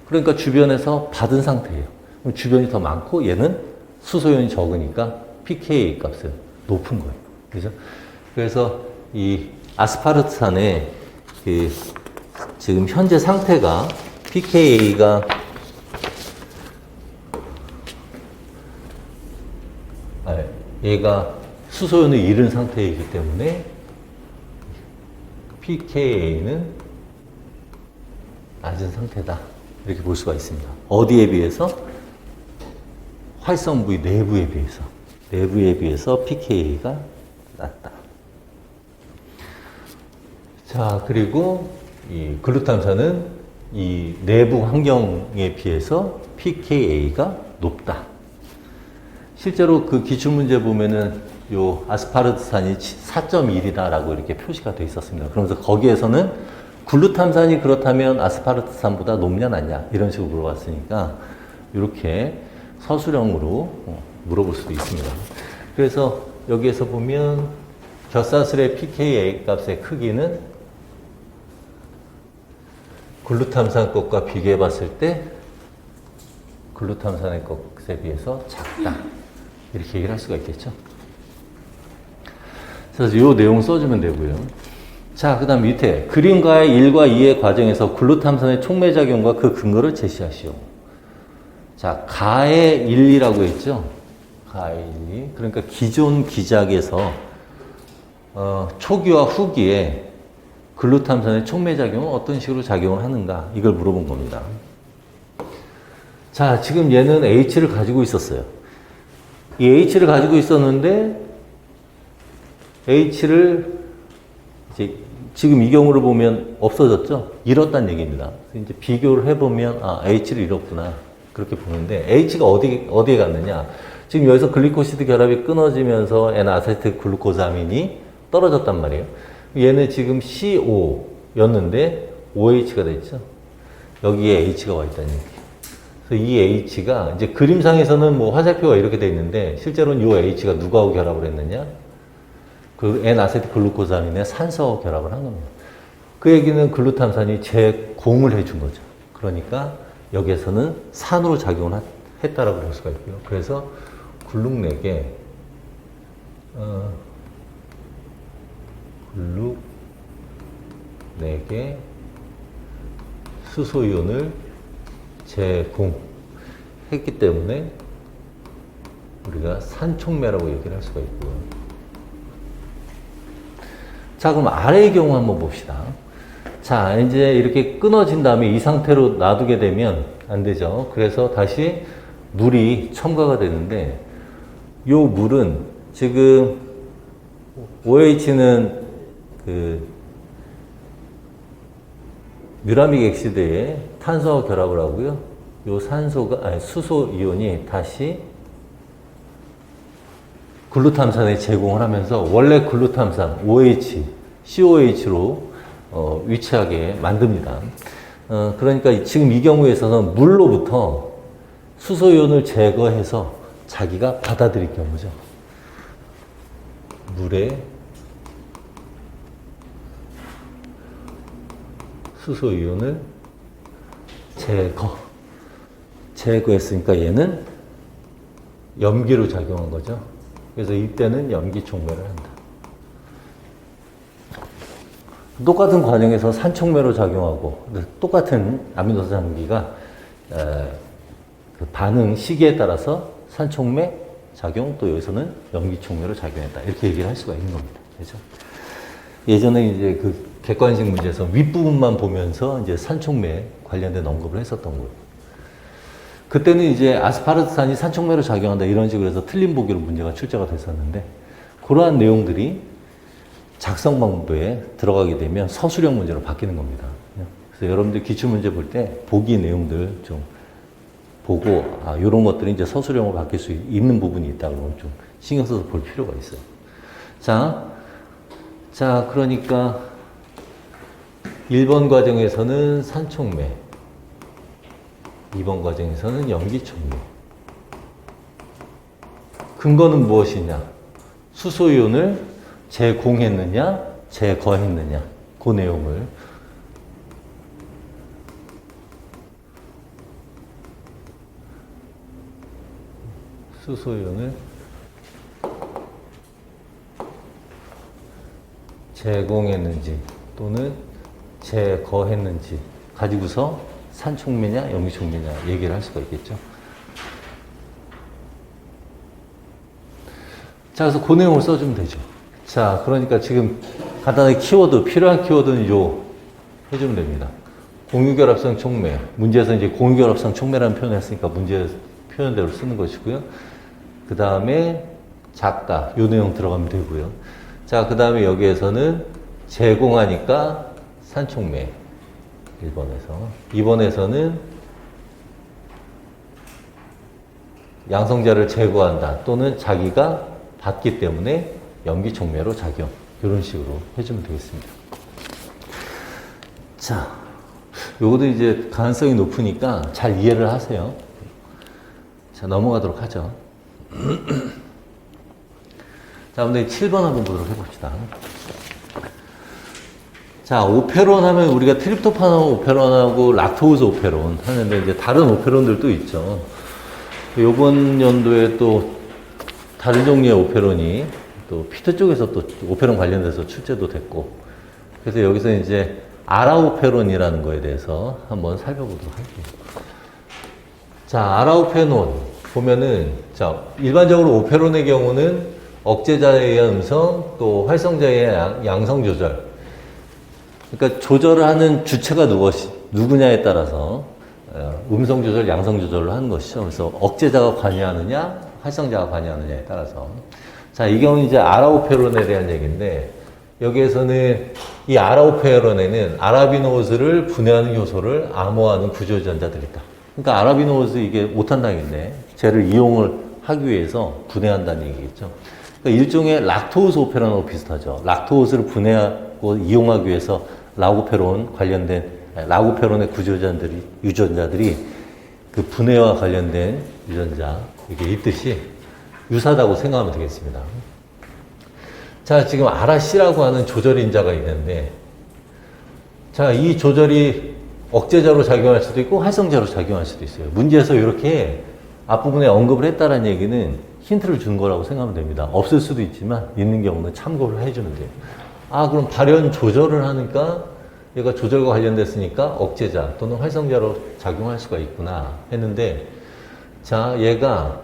그러니까 주변에서 받은 상태예요. 그럼 주변이 더 많고 얘는 수소이온이 적으니까 pKa 값은 높은 거예요. 그죠? 그래서 이 아스파르트산의 지금 현재 상태가 pKa가 얘가 수소이온을 잃은 상태이기 때문에 pKa는 낮은 상태다. 이렇게 볼 수가 있습니다. 어디에 비해서? 활성 부위 내부에 비해서. 내부에 비해서 pKa가 낮다. 자, 그리고 이 글루탐산은 이 내부 환경에 비해서 pKa가 높다. 실제로 그 기출문제 보면은 요 아스파르트산이 4.1이다라고 이렇게 표시가 되어 있었습니다. 그러면서 거기에서는 글루탐산이 그렇다면 아스파르트산보다 높냐 낮냐 이런 식으로 물어봤으니까 이렇게 서술형으로 물어볼 수도 있습니다. 그래서 여기에서 보면 겨사슬의 pKa 값의 크기는 글루탐산 것과 비교해 봤을 때 글루탐산의 것에 비해서 작다. 이렇게 얘기를 할 수가 있겠죠. 그래서 이 내용 써주면 되고요. 자, 그 다음 밑에 그림과의 1과 2의 과정에서 글루탐산의 촉매작용과 그 근거를 제시하시오. 자, 가의 1이라고 했죠. 가의 1. 그러니까 기존 기작에서 초기와 후기에 글루탐산의 촉매작용은 어떤 식으로 작용을 하는가 이걸 물어본 겁니다. 자, 지금 얘는 H를 가지고 있었어요. 이 H를 가지고 있었는데 H를 이제 지금 이 경우를 보면 없어졌죠? 잃었다는 얘기입니다. 이제 비교를 해보면 H를 잃었구나 그렇게 보는데 H가 어디에 갔느냐? 지금 여기서 글리코시드 결합이 끊어지면서 N아세틸 글루코사민이 떨어졌단 말이에요. 얘는 지금 CO였는데 OH가 됐죠. 여기에 H가 와 있다는 얘기예요. 그래서 이 H가 이제 그림상에서는 뭐 화살표가 이렇게 돼 있는데 실제로는 이 H가 누구하고 결합을 했느냐? 그 N아세틸 글루코사민의 산소하고 결합을 한 겁니다. 그 얘기는 글루탐산이 제공을 해준 거죠. 그러니까 여기에서는 산으로 작용을 했다라고 볼 수가 있고요. 그래서 글룩넥에 글룩넥에 수소이온을 제공했기 때문에 우리가 산촉매라고 얘기를 할 수가 있고요. 자, 그럼 아래의 경우 한번 봅시다. 자, 이제 이렇게 끊어진 다음에 이 상태로 놔두게 되면 안 되죠. 그래서 다시 물이 첨가가 되는데 이 물은 지금 OH는 그 뮤라믹 엑시드에 탄소와 결합을 하고요. 이 수소 이온이 다시 글루탐산에 제공을 하면서 원래 글루탐산 OH, COH로 위치하게 만듭니다. 그러니까 지금 이 경우에서는 물로부터 수소이온을 제거해서 자기가 받아들일 경우죠. 물에 수소이온을 제거했으니까 얘는 염기로 작용한 거죠. 그래서 이때는 염기 촉매를 한다. 똑같은 과정에서 산촉매로 작용하고 똑같은 아미노산 장기가 그 반응 시기에 따라서 산촉매 작용 또 여기서는 염기 촉매로 작용했다. 이렇게 얘기를 할 수가 있는 겁니다. 그렇죠? 예전에 이제 그 객관식 문제에서 윗부분만 보면서 이제 산촉매 관련된 언급을 했었던 거예요. 그때는 이제 아스파르트산이 산촉매로 작용한다 이런 식으로 해서 틀린 보기로 문제가 출제가 됐었는데 그러한 내용들이 작성 방법에 들어가게 되면 서술형 문제로 바뀌는 겁니다. 그래서 여러분들 기출문제 볼 때 보기 내용들 좀 보고 이런 것들이 이제 서술형으로 바뀔 수 있는 부분이 있다 그러면 좀 신경 써서 볼 필요가 있어요. 자, 그러니까 1번 과정에서는 산촉매 2번 과정에서는 염기촉매. 근거는 무엇이냐? 수소이온을 제공했느냐, 제거했느냐. 그 내용을. 수소이온을 제공했는지 또는 제거했는지 가지고서 산촉매냐, 염기촉매냐 얘기를 할 수가 있겠죠. 자, 그래서 그 내용을 써주면 되죠. 자, 그러니까 지금 간단하게 키워드, 필요한 키워드는 요 해주면 됩니다. 공유결합성 촉매. 문제에서 이제 공유결합성 촉매라는 표현을 했으니까 문제 표현대로 쓰는 것이고요. 그 다음에 작다. 요 내용 들어가면 되고요. 자, 그 다음에 여기에서는 제공하니까 산촉매. 1번에서. 2번에서는 양성자를 제거한다. 또는 자기가 받기 때문에 염기촉매로 작용. 이런 식으로 해주면 되겠습니다. 자, 요것도 이제 가능성이 높으니까 잘 이해를 하세요. 자, 넘어가도록 하죠. 자, 근데 7번 한번 보도록 해봅시다. 자, 오페론 하면 우리가 트립토판 오페론하고 락토우즈 오페론 하는데 이제 다른 오페론들도 있죠. 요번 연도에 또 다른 종류의 오페론이 또 피트 쪽에서 또 오페론 관련돼서 출제도 됐고 그래서 여기서 이제 아라우페론이라는 거에 대해서 한번 살펴보도록 할게요. 자, 아라우페론 보면은, 자, 일반적으로 오페론의 경우는 억제자에 의한 음성, 또 활성자에 의한 양성 조절. 그러니까 조절을 하는 주체가 누구냐에 따라서 음성 조절, 양성 조절을 하는 것이죠. 그래서 억제자가 관여하느냐, 활성자가 관여하느냐에 따라서. 자, 이 경우는 이제 아라우페론에 대한 얘기인데, 여기에서는 이 아라우페론에는 아라비노스를 분해하는 효소를 암호하는 구조유전자들이 있다. 그러니까 아라비노스 이게 못한다겠네. 쟤를 이용을 하기 위해서 분해한다는 얘기겠죠. 그러니까 일종의 락토스 오페론하고 비슷하죠. 락토스를 분해하고 이용하기 위해서 라구페론의 유전자들이 그 분해와 관련된 유전자, 이게 있듯이 유사하다고 생각하면 되겠습니다. 자, 지금 아라씨라고 하는 조절인자가 있는데, 자, 이 조절이 억제자로 작용할 수도 있고 활성자로 작용할 수도 있어요. 문제에서 이렇게 앞부분에 언급을 했다는 얘기는 힌트를 준 거라고 생각하면 됩니다. 없을 수도 있지만 있는 경우는 참고를 해주면 돼요. 아, 그럼 발현 조절을 하니까 얘가 조절과 관련됐으니까 억제자 또는 활성자로 작용할 수가 있구나 했는데, 자, 얘가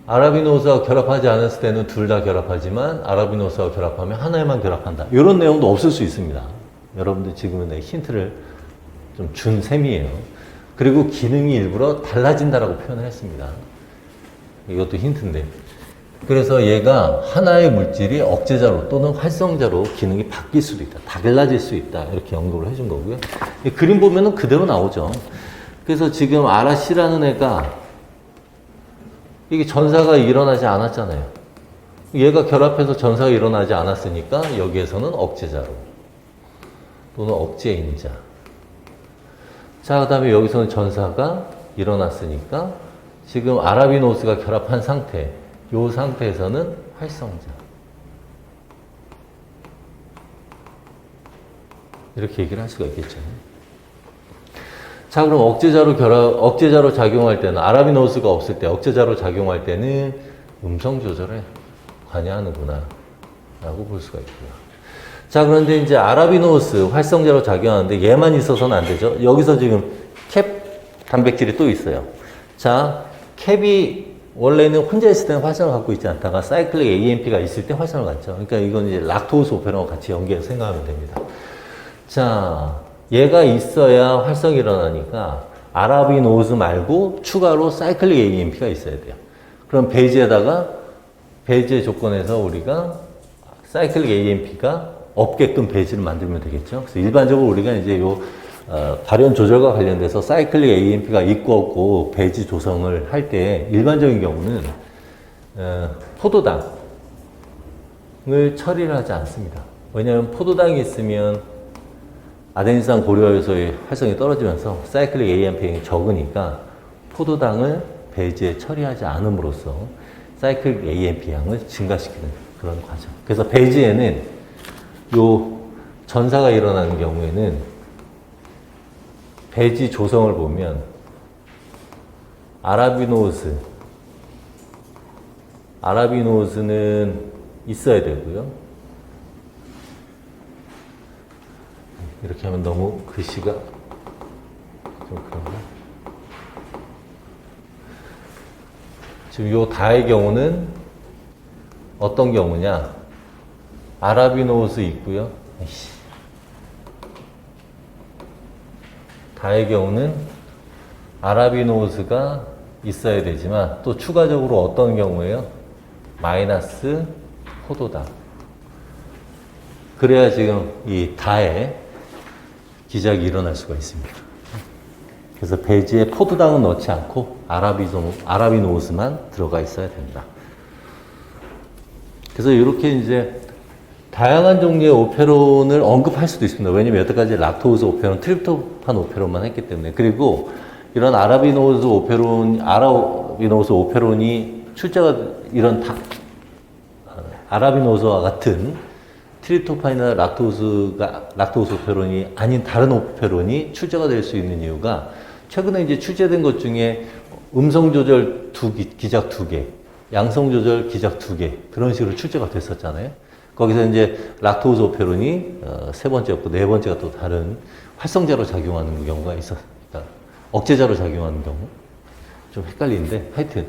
아라비노스와 결합하지 않았을 때는 둘 다 결합하지만 아라비노스와 결합하면 하나에만 결합한다. 이런 내용도 없을 수 있습니다. 여러분들 지금은 힌트를 좀 준 셈이에요. 그리고 기능이 일부러 달라진다라고 표현을 했습니다. 이것도 힌트인데. 그래서 얘가 하나의 물질이 억제자로 또는 활성자로 기능이 바뀔 수도 있다. 달라질 수 있다. 이렇게 언급을 해준 거고요. 이 그림 보면은 그대로 나오죠. 그래서 지금 아라씨라는 애가 이게 전사가 일어나지 않았잖아요. 얘가 결합해서 전사가 일어나지 않았으니까 여기에서는 억제자로 또는 억제인자. 자, 그 다음에 여기서는 전사가 일어났으니까 지금 아라비노스가 결합한 상태, 이 상태에서는 활성자. 이렇게 얘기를 할 수가 있겠죠. 자, 그럼 억제자로 작용할 때는, 아라비노스가 없을 때, 억제자로 작용할 때는 음성 조절에 관여하는구나, 라고 볼 수가 있고요. 자, 그런데 이제 아라비노스 활성자로 작용하는데 얘만 있어서는 안 되죠. 여기서 지금 캡 단백질이 또 있어요. 자, 캡이 원래는 혼자 있을 때는 활성을 갖고 있지 않다가 사이클릭 AMP가 있을 때 활성을 갖죠. 그러니까 이건 이제 락토스 오페론과 같이 연계해서 생각하면 됩니다. 자, 얘가 있어야 활성이 일어나니까 아라비노스 말고 추가로 사이클릭 AMP가 있어야 돼요. 그럼 배지의 조건에서 우리가 사이클릭 AMP가 없게끔 배지를 만들면 되겠죠. 그래서 일반적으로 우리가 이제 발현 조절과 관련돼서 사이클릭 AMP가 있고 없고 배지 조성을 할 때 일반적인 경우는 포도당을 처리를 하지 않습니다. 왜냐하면 포도당이 있으면 아데니산 고려요소의 활성이 떨어지면서 사이클릭 AMP가 적으니까 포도당을 배지에 처리하지 않음으로써 사이클릭 AMP 양을 증가시키는 그런 과정. 그래서 배지에는 요 전사가 일어나는 경우에는 배지 조성을 보면 아라비노스는 있어야 되고요. 이렇게 하면 너무 글씨가 좀 그런가? 지금 요 다의 경우는 어떤 경우냐? 아라비노스 있고요. 다의 경우는 아라비노스가 있어야 되지만 또 추가적으로 어떤 경우에요? 마이너스 포도당. 그래야 지금 이 다의 기작이 일어날 수가 있습니다. 그래서 배지에 포도당은 넣지 않고 아라비노스만 들어가 있어야 된다. 그래서 이렇게 이제 다양한 종류의 오페론을 언급할 수도 있습니다. 왜냐면 여태까지 락토스 오페론, 트립토판 오페론만 했기 때문에. 그리고 이런 아라비노스 오페론이 아라비노스와 같은 트립토판이나 락토스 오페론이 아닌 다른 오페론이 출제가 될 수 있는 이유가 최근에 이제 출제된 것 중에 음성 조절 기작 2개, 양성 조절 기작 2개 그런 식으로 출제가 됐었잖아요. 거기서 이제 락토즈 오페론이 세 번째였고 네 번째가 또 다른 활성제로 작용하는 경우가 있었다. 억제제로 작용하는 경우. 좀 헷갈리는데 하여튼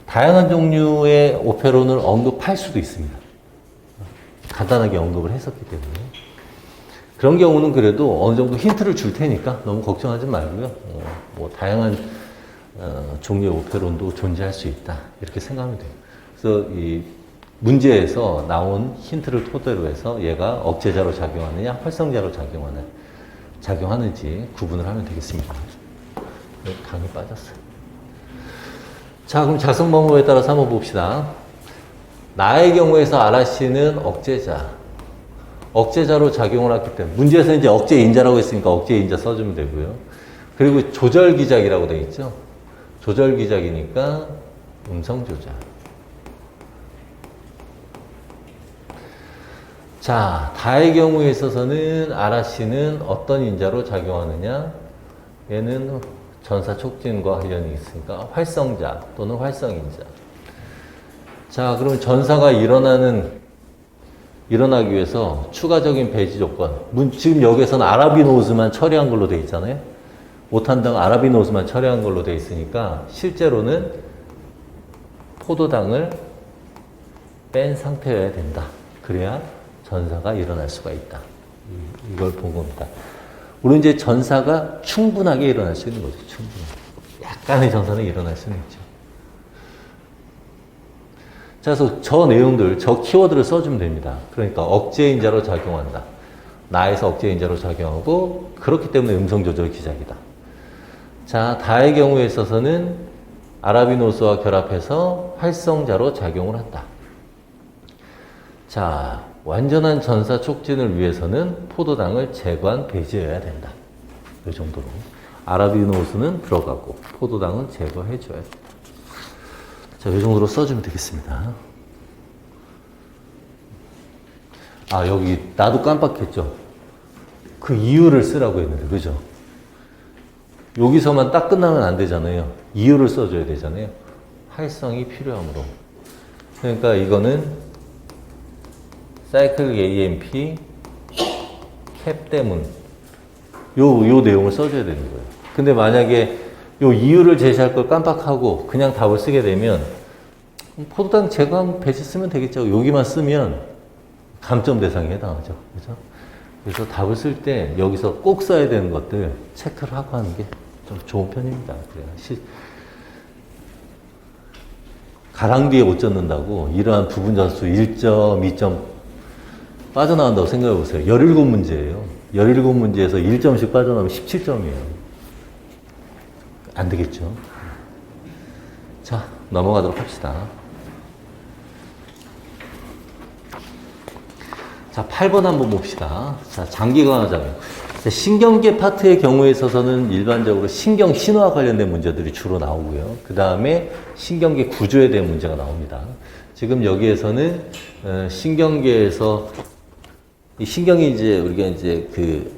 다양한 종류의 오페론을 언급할 수도 있습니다. 간단하게 언급을 했었기 때문에. 그런 경우는 그래도 어느 정도 힌트를 줄 테니까 너무 걱정하지 말고요. 뭐 다양한 종류의 오페론도 존재할 수 있다. 이렇게 생각하면 돼요. 그래서 이 문제에서 나온 힌트를 토대로 해서 얘가 억제자로 작용하느냐, 활성제로 작용하는지 구분을 하면 되겠습니다. 당이 빠졌어요. 자, 그럼 작성 방법에 따라서 한번 봅시다. 나의 경우에서 아라씨는 억제자로 작용을 했기 때문에 문제에서 이제 억제인자라고 했으니까 억제인자 써주면 되고요. 그리고 조절기작이라고 되어 있죠. 조절기작이니까 음성조절. 자, 다의 경우에 있어서는 아라씨는 어떤 인자로 작용하느냐? 얘는 전사 촉진과 관련이 있으니까 활성자 또는 활성인자. 자, 그럼 전사가 일어나기 위해서 추가적인 배지 조건. 지금 여기에서는 아라비노스만 처리한 걸로 되어 있잖아요. 오탄당 아라비노스만 처리한 걸로 되어 있으니까 실제로는 포도당을 뺀 상태여야 된다. 그래야 전사가 일어날 수가 있다. 이걸 본 겁니다. 물론 이제 전사가 충분하게 일어날 수 있는 거죠. 충분히. 약간의 전사는 일어날 수는 있죠. 자, 그래서 저 내용들, 저 키워드를 써주면 됩니다. 그러니까 억제인자로 작용한다. 나에서 억제인자로 작용하고 그렇기 때문에 음성조절 기작이다. 자, 다의 경우에 있어서는 아라비노스와 결합해서 활성자로 작용을 한다. 자, 완전한 전사 촉진을 위해서는 포도당을 제거한 배지여야 된다. 이 정도로. 아라비노스는 들어가고 포도당은 제거해줘야 된다. 자, 이 정도로 써주면 되겠습니다. 아, 여기 나도 깜빡했죠. 그 이유를 쓰라고 했는데, 그죠? 여기서만 딱 끝나면 안 되잖아요. 이유를 써줘야 되잖아요. 활성이 필요하므로. 그러니까 이거는 사이클 AMP 캡 때문 요 내용을 써줘야 되는 거예요. 근데 만약에 요 이유를 제시할 걸 깜빡하고 그냥 답을 쓰게 되면 포도당 제거하면 배지 쓰면 되겠죠. 여기만 쓰면 감점 대상에 해당하죠. 그죠? 그래서 답을 쓸 때 여기서 꼭 써야 되는 것들 체크를 하고 하는 게 좀 좋은 편입니다. 그래요. 가랑비에 옷 젖는다고 이러한 부분 점수 1점, 2점 빠져나간다고 생각해 보세요. 17문제예요. 17문제에서 1점씩 빠져나오면 17점이에요. 안 되겠죠. 자, 넘어가도록 합시다. 자, 8번 한번 봅시다. 자, 장기강화작용. 신경계 파트의 경우에 있어서는 일반적으로 신경 신호와 관련된 문제들이 주로 나오고요. 그 다음에 신경계 구조에 대한 문제가 나옵니다. 지금 여기에서는 신경계에서 이 신경이 이제 우리가 이제 그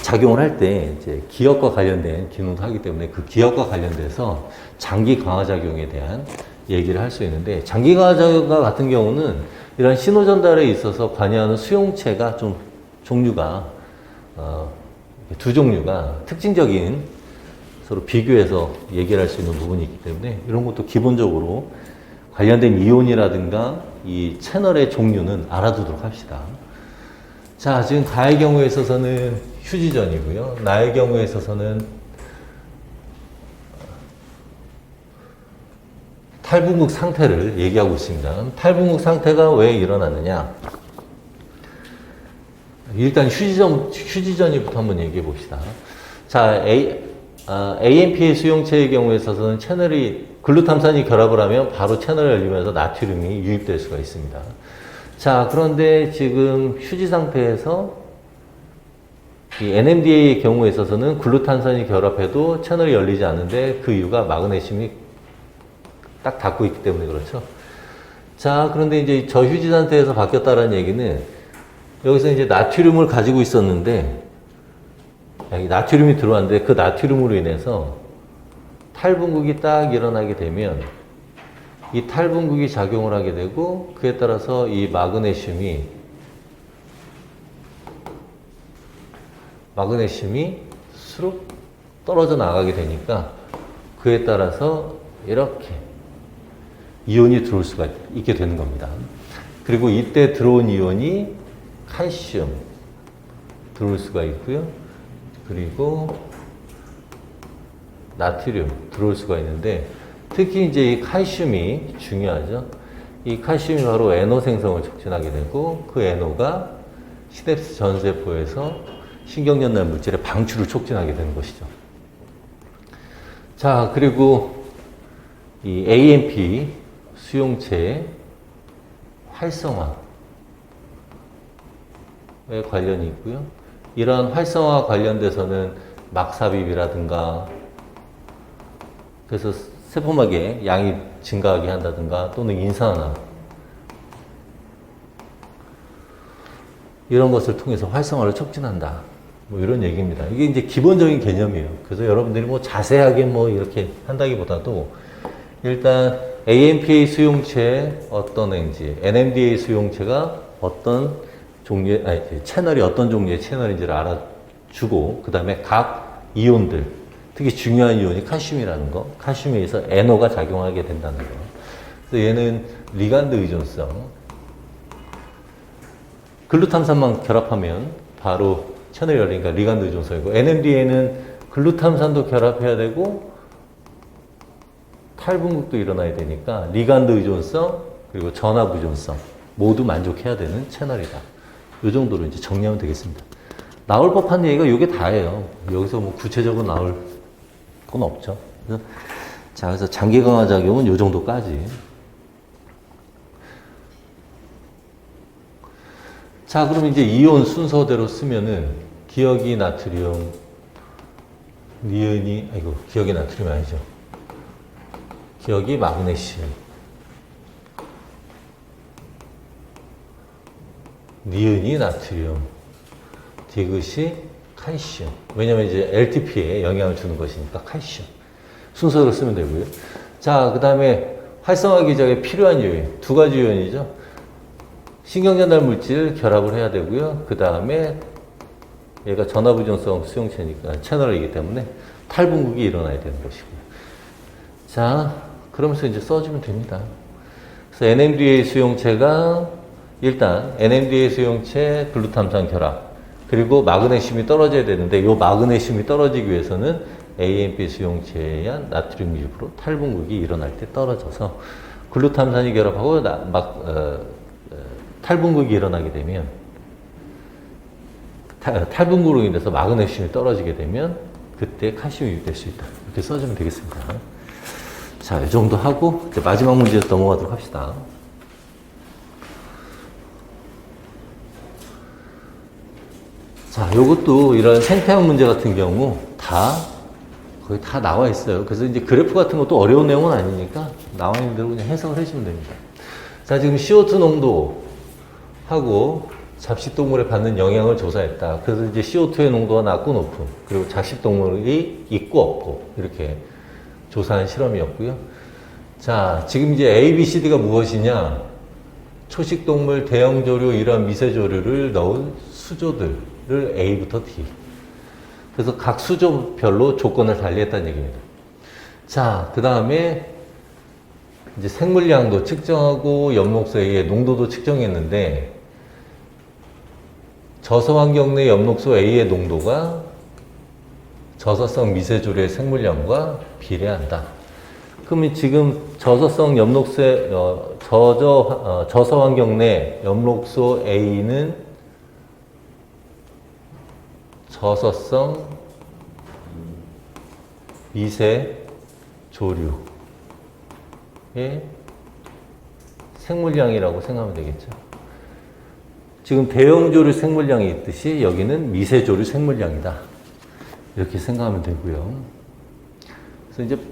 작용을 할 때 이제 기억과 관련된 기능도 하기 때문에 그 기억과 관련돼서 장기 강화작용에 대한 얘기를 할 수 있는데, 장기 강화작용 같은 경우는 이런 신호 전달에 있어서 관여하는 수용체가 좀 종류가 두 종류가 특징적인 서로 비교해서 얘기를 할 수 있는 부분이 있기 때문에 이런 것도 기본적으로 관련된 이온이라든가 이 채널의 종류는 알아두도록 합시다. 자, 지금 가의 경우에 있어서는 휴지전이고요. 나의 경우에 있어서는 탈분극 상태를 얘기하고 있습니다. 탈분극 상태가 왜 일어나느냐? 일단 휴지전이부터 한번 얘기해 봅시다. 자, AMP의 수용체의 경우에 있어서는 채널이 글루탐산이 결합을 하면 바로 채널이 열리면서 나트륨이 유입될 수가 있습니다. 자, 그런데 지금 휴지 상태에서 이 NMDA의 경우에 있어서는 글루탄산이 결합해도 채널이 열리지 않는데 그 이유가 마그네슘이 딱 닿고 있기 때문에 그렇죠. 자, 그런데 이제 저 휴지 상태에서 바뀌었다는 얘기는 여기서 이제 나트륨을 가지고 있었는데 나트륨이 들어왔는데 그 나트륨으로 인해서 탈분극이 딱 일어나게 되면 이 탈분극이 작용을 하게 되고 그에 따라서 이 마그네슘이 수룩 떨어져 나가게 되니까 그에 따라서 이렇게 이온이 들어올 수가 있게 되는 겁니다. 그리고 이때 들어온 이온이 칼슘 들어올 수가 있고요. 그리고 나트륨 들어올 수가 있는데 특히 이제 이 칼슘이 중요하죠. 이 칼슘이 바로 NO 생성을 촉진하게 되고 그 NO가 시냅스 전세포에서 신경전달 물질의 방출을 촉진하게 되는 것이죠. 자, 그리고 이 AMP 수용체의 활성화에 관련이 있고요. 이러한 활성화 관련돼서는 막삽입이라든가 그래서 세포막의 양이 증가하게 한다든가 또는 인산화 이런 것을 통해서 활성화를 촉진한다. 뭐 이런 얘기입니다. 이게 이제 기본적인 개념이에요. 그래서 여러분들이 뭐 자세하게 뭐 이렇게 한다기보다도 일단 AMPA 수용체의 어떤 행지, NMDA 수용체가 어떤 종류의, 채널이 어떤 종류의 채널인지를 알아주고, 그 다음에 각 이온들, 특히 중요한 이온이 칼슘이라는 거, 칼슘에 의해서 NO가 작용하게 된다는 거. 그래서 얘는 리간드 의존성. 글루탐산만 결합하면 바로 채널이 열리니까 리간드 의존성이고, NMDA는 글루탐산도 결합해야 되고, 탈분극도 일어나야 되니까 리간드 의존성 그리고 전압 의존성 모두 만족해야 되는 채널이다. 이 정도로 이제 정리하면 되겠습니다. 나올 법한 얘기가 이게 다예요. 여기서 뭐 구체적으로 나올 건 없죠. 그래서 장기 강화 작용은 이 정도까지. 자, 그럼 이제 이온 순서대로 쓰면은 기억이 나트륨, 니은이 기억이 나트륨 아니죠. 기억이 마그네슘, 니은이 나트륨, 디귿이 칼슘. 왜냐면 이제 LTP에 영향을 주는 것이니까 칼슘. 순서로 쓰면 되고요. 자, 그 다음에 활성화 기작에 필요한 요인, 두 가지 요인이죠. 신경전달 물질 결합을 해야 되고요. 그 다음에 얘가 전압의존성 수용체니까 채널이기 때문에 탈분극이 일어나야 되는 것이고요. 자, 그러면서 이제 써주면 됩니다. 그래서 NMDA 수용체가 일단 NMDA 수용체 글루탐산 결합 그리고 마그네슘이 떨어져야 되는데 이 마그네슘이 떨어지기 위해서는 AMP 수용체에 의한 나트륨 일부로 탈분극이 일어날 때 떨어져서 글루탐산이 결합하고 탈분극이 일어나게 되면 탈분극으로 인해서 마그네슘이 떨어지게 되면 그때 칼슘이 유입될 수 있다. 이렇게 써주면 되겠습니다. 자, 이 정도 하고 이제 마지막 문제 넘어가도록 합시다. 자, 요것도 이런 생태학 문제 같은 경우 거의 다 나와 있어요. 그래서 이제 그래프 같은 것도 어려운 내용은 아니니까 나와 있는 대로 그냥 해석을 해주면 됩니다. 자, 지금 CO2 농도하고 잡식동물에 받는 영향을 조사했다. 그래서 이제 CO2의 농도가 낮고 높음, 그리고 잡식동물이 있고 없고, 이렇게 조사한 실험이었고요. 자, 지금 이제 A, B, C, D가 무엇이냐? 초식동물, 대형조류, 이러한 미세조류를 넣은 수조들을 A부터 D. 그래서 각 수조별로 조건을 달리했다는 얘기입니다. 자, 그 다음에 이제 생물량도 측정하고 엽록소 A의 농도도 측정했는데 저서환경 내 엽록소 A의 농도가 저서성 미세조류의 생물량과 비례한다. 그러면 지금 저서성 엽록소의 저서환경 내 엽록소 A는 저서성 미세조류의 생물량이라고 생각하면 되겠죠. 지금 대형조류 생물량이 있듯이 여기는 미세조류 생물량이다. 이렇게 생각하면 되고요. 그래서 이제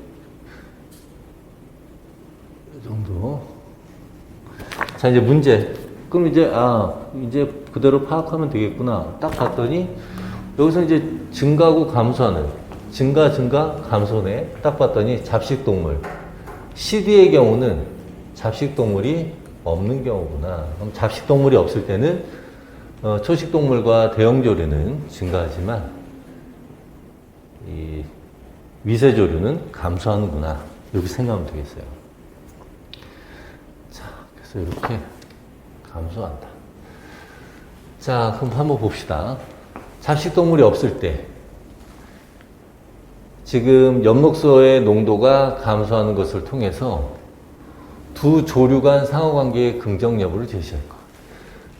이 정도. 자, 이제 문제. 그럼 이제 이제 그대로 파악하면 되겠구나. 딱 봤더니 여기서 이제 증가하고 감소하는 증가 감소네. 딱 봤더니 잡식동물 CD의 경우는 잡식동물이 없는 경우구나. 그럼 잡식동물이 없을 때는 초식동물과 대형조류는 증가하지만 이 미세조류는 감소하는구나. 이렇게 생각하면 되겠어요. 자, 그래서 이렇게 감소한다. 자, 그럼 한번 봅시다. 잡식동물이 없을 때 지금 엽록소의 농도가 감소하는 것을 통해서 두 조류 간 상호관계의 긍정 여부를 제시할 거.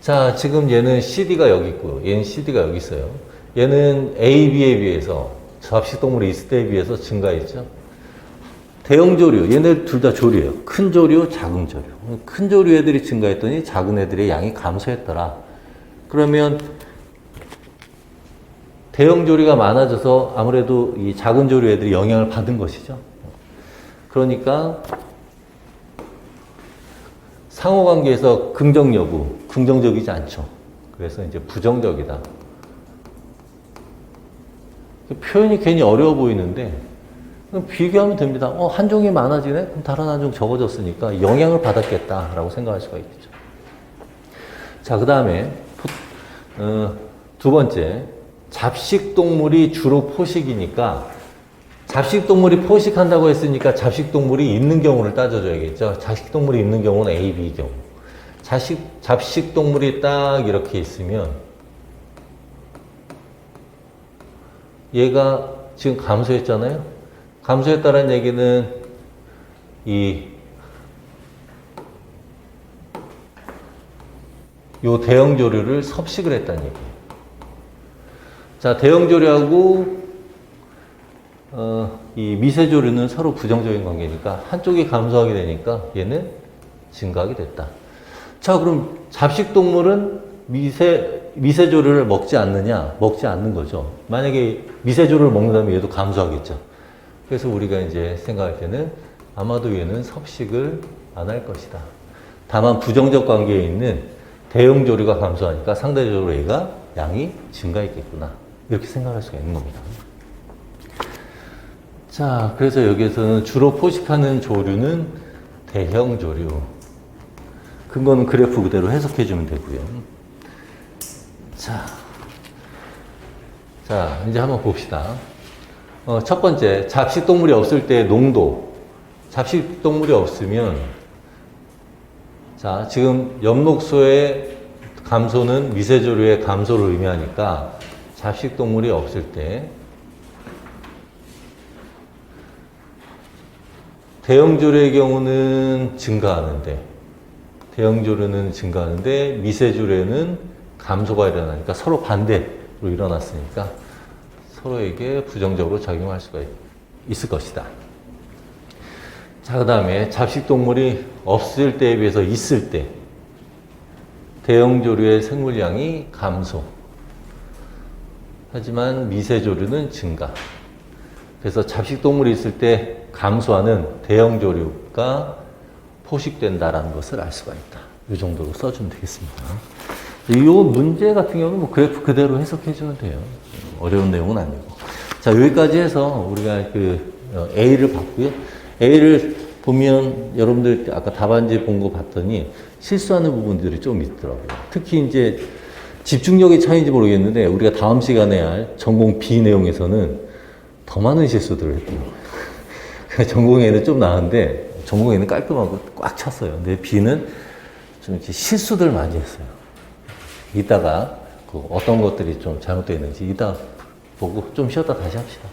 자, 지금 얘는 CD가 여기 있고 얘는 CD가 여기 있어요. 얘는 A, B에 비해서 잡식동물이 있을 때에 비해서 증가했죠. 대형 조류, 얘네 둘 다 조류예요. 큰 조류, 작은 조류. 큰 조류 애들이 증가했더니 작은 애들의 양이 감소했더라. 그러면 대형 조류가 많아져서 아무래도 이 작은 조류 애들이 영향을 받은 것이죠. 그러니까 상호관계에서 긍정 여부, 긍정적이지 않죠. 그래서 이제 부정적이다. 표현이 괜히 어려워 보이는데 비교하면 됩니다. 한 종이 많아지네? 그럼 다른 한 종 적어졌으니까 영향을 받았겠다라고 생각할 수가 있겠죠. 자, 그 다음에 두 번째, 잡식동물이 주로 포식이니까 잡식동물이 포식한다고 했으니까 잡식동물이 있는 경우를 따져줘야겠죠. 잡식동물이 있는 경우는 A, B 경우. 잡식동물이 딱 이렇게 있으면 얘가 지금 감소했잖아요. 감소했다는 얘기는 요 대형 조류를 섭식을 했다는 얘기예요. 자, 대형 조류하고 이 미세 조류는 서로 부정적인 관계니까 한쪽이 감소하게 되니까 얘는 증가하게 됐다. 자, 그럼 잡식동물은 미세 조류를 먹지 않느냐? 먹지 않는 거죠. 만약에 미세 조류를 먹는다면 얘도 감소하겠죠. 그래서 우리가 이제 생각할 때는 아마도 얘는 섭식을 안 할 것이다. 다만 부정적 관계에 있는 대형 조류가 감소하니까 상대적으로 얘가 양이 증가했겠구나. 이렇게 생각할 수가 있는 겁니다. 자, 그래서 여기에서는 주로 포식하는 조류는 대형 조류. 그거는 그래프 그대로 해석해 주면 되고요. 자, 이제 한번 봅시다. 첫 번째, 잡식동물이 없을 때 농도. 잡식동물이 없으면, 자, 지금 엽록소의 감소는 미세조류의 감소를 의미하니까 잡식동물이 없을 때 대형조류의 경우는 증가하는데 미세조류에는 감소가 일어나니까 서로 반대로 일어났으니까 서로에게 부정적으로 작용할 수가 있을 것이다. 자, 그 다음에 잡식동물이 없을 때에 비해서 있을 때 대형조류의 생물량이 감소. 하지만 미세조류는 증가. 그래서 잡식동물이 있을 때 감소하는 대형조류가 포식된다라는 것을 알 수가 있다. 이 정도로 써주면 되겠습니다. 이 문제 같은 경우는 뭐 그래프 그대로 해석해주면 돼요. 어려운 내용은 아니고. 자, 여기까지 해서 우리가 A를 봤고요. A를 보면 여러분들 아까 답안지 본 거 봤더니 실수하는 부분들이 좀 있더라고요. 특히 이제 집중력의 차이인지 모르겠는데 우리가 다음 시간에 할 전공 B 내용에서는 더 많은 실수들을 했더라고요. 전공 A는 좀 나은데 전공 A는 깔끔하고 꽉 찼어요. 근데 B는 좀 이렇게 실수들 많이 했어요. 이따가 어떤 것들이 좀 잘못되어 있는지 이따 보고 좀 쉬었다 다시 합시다.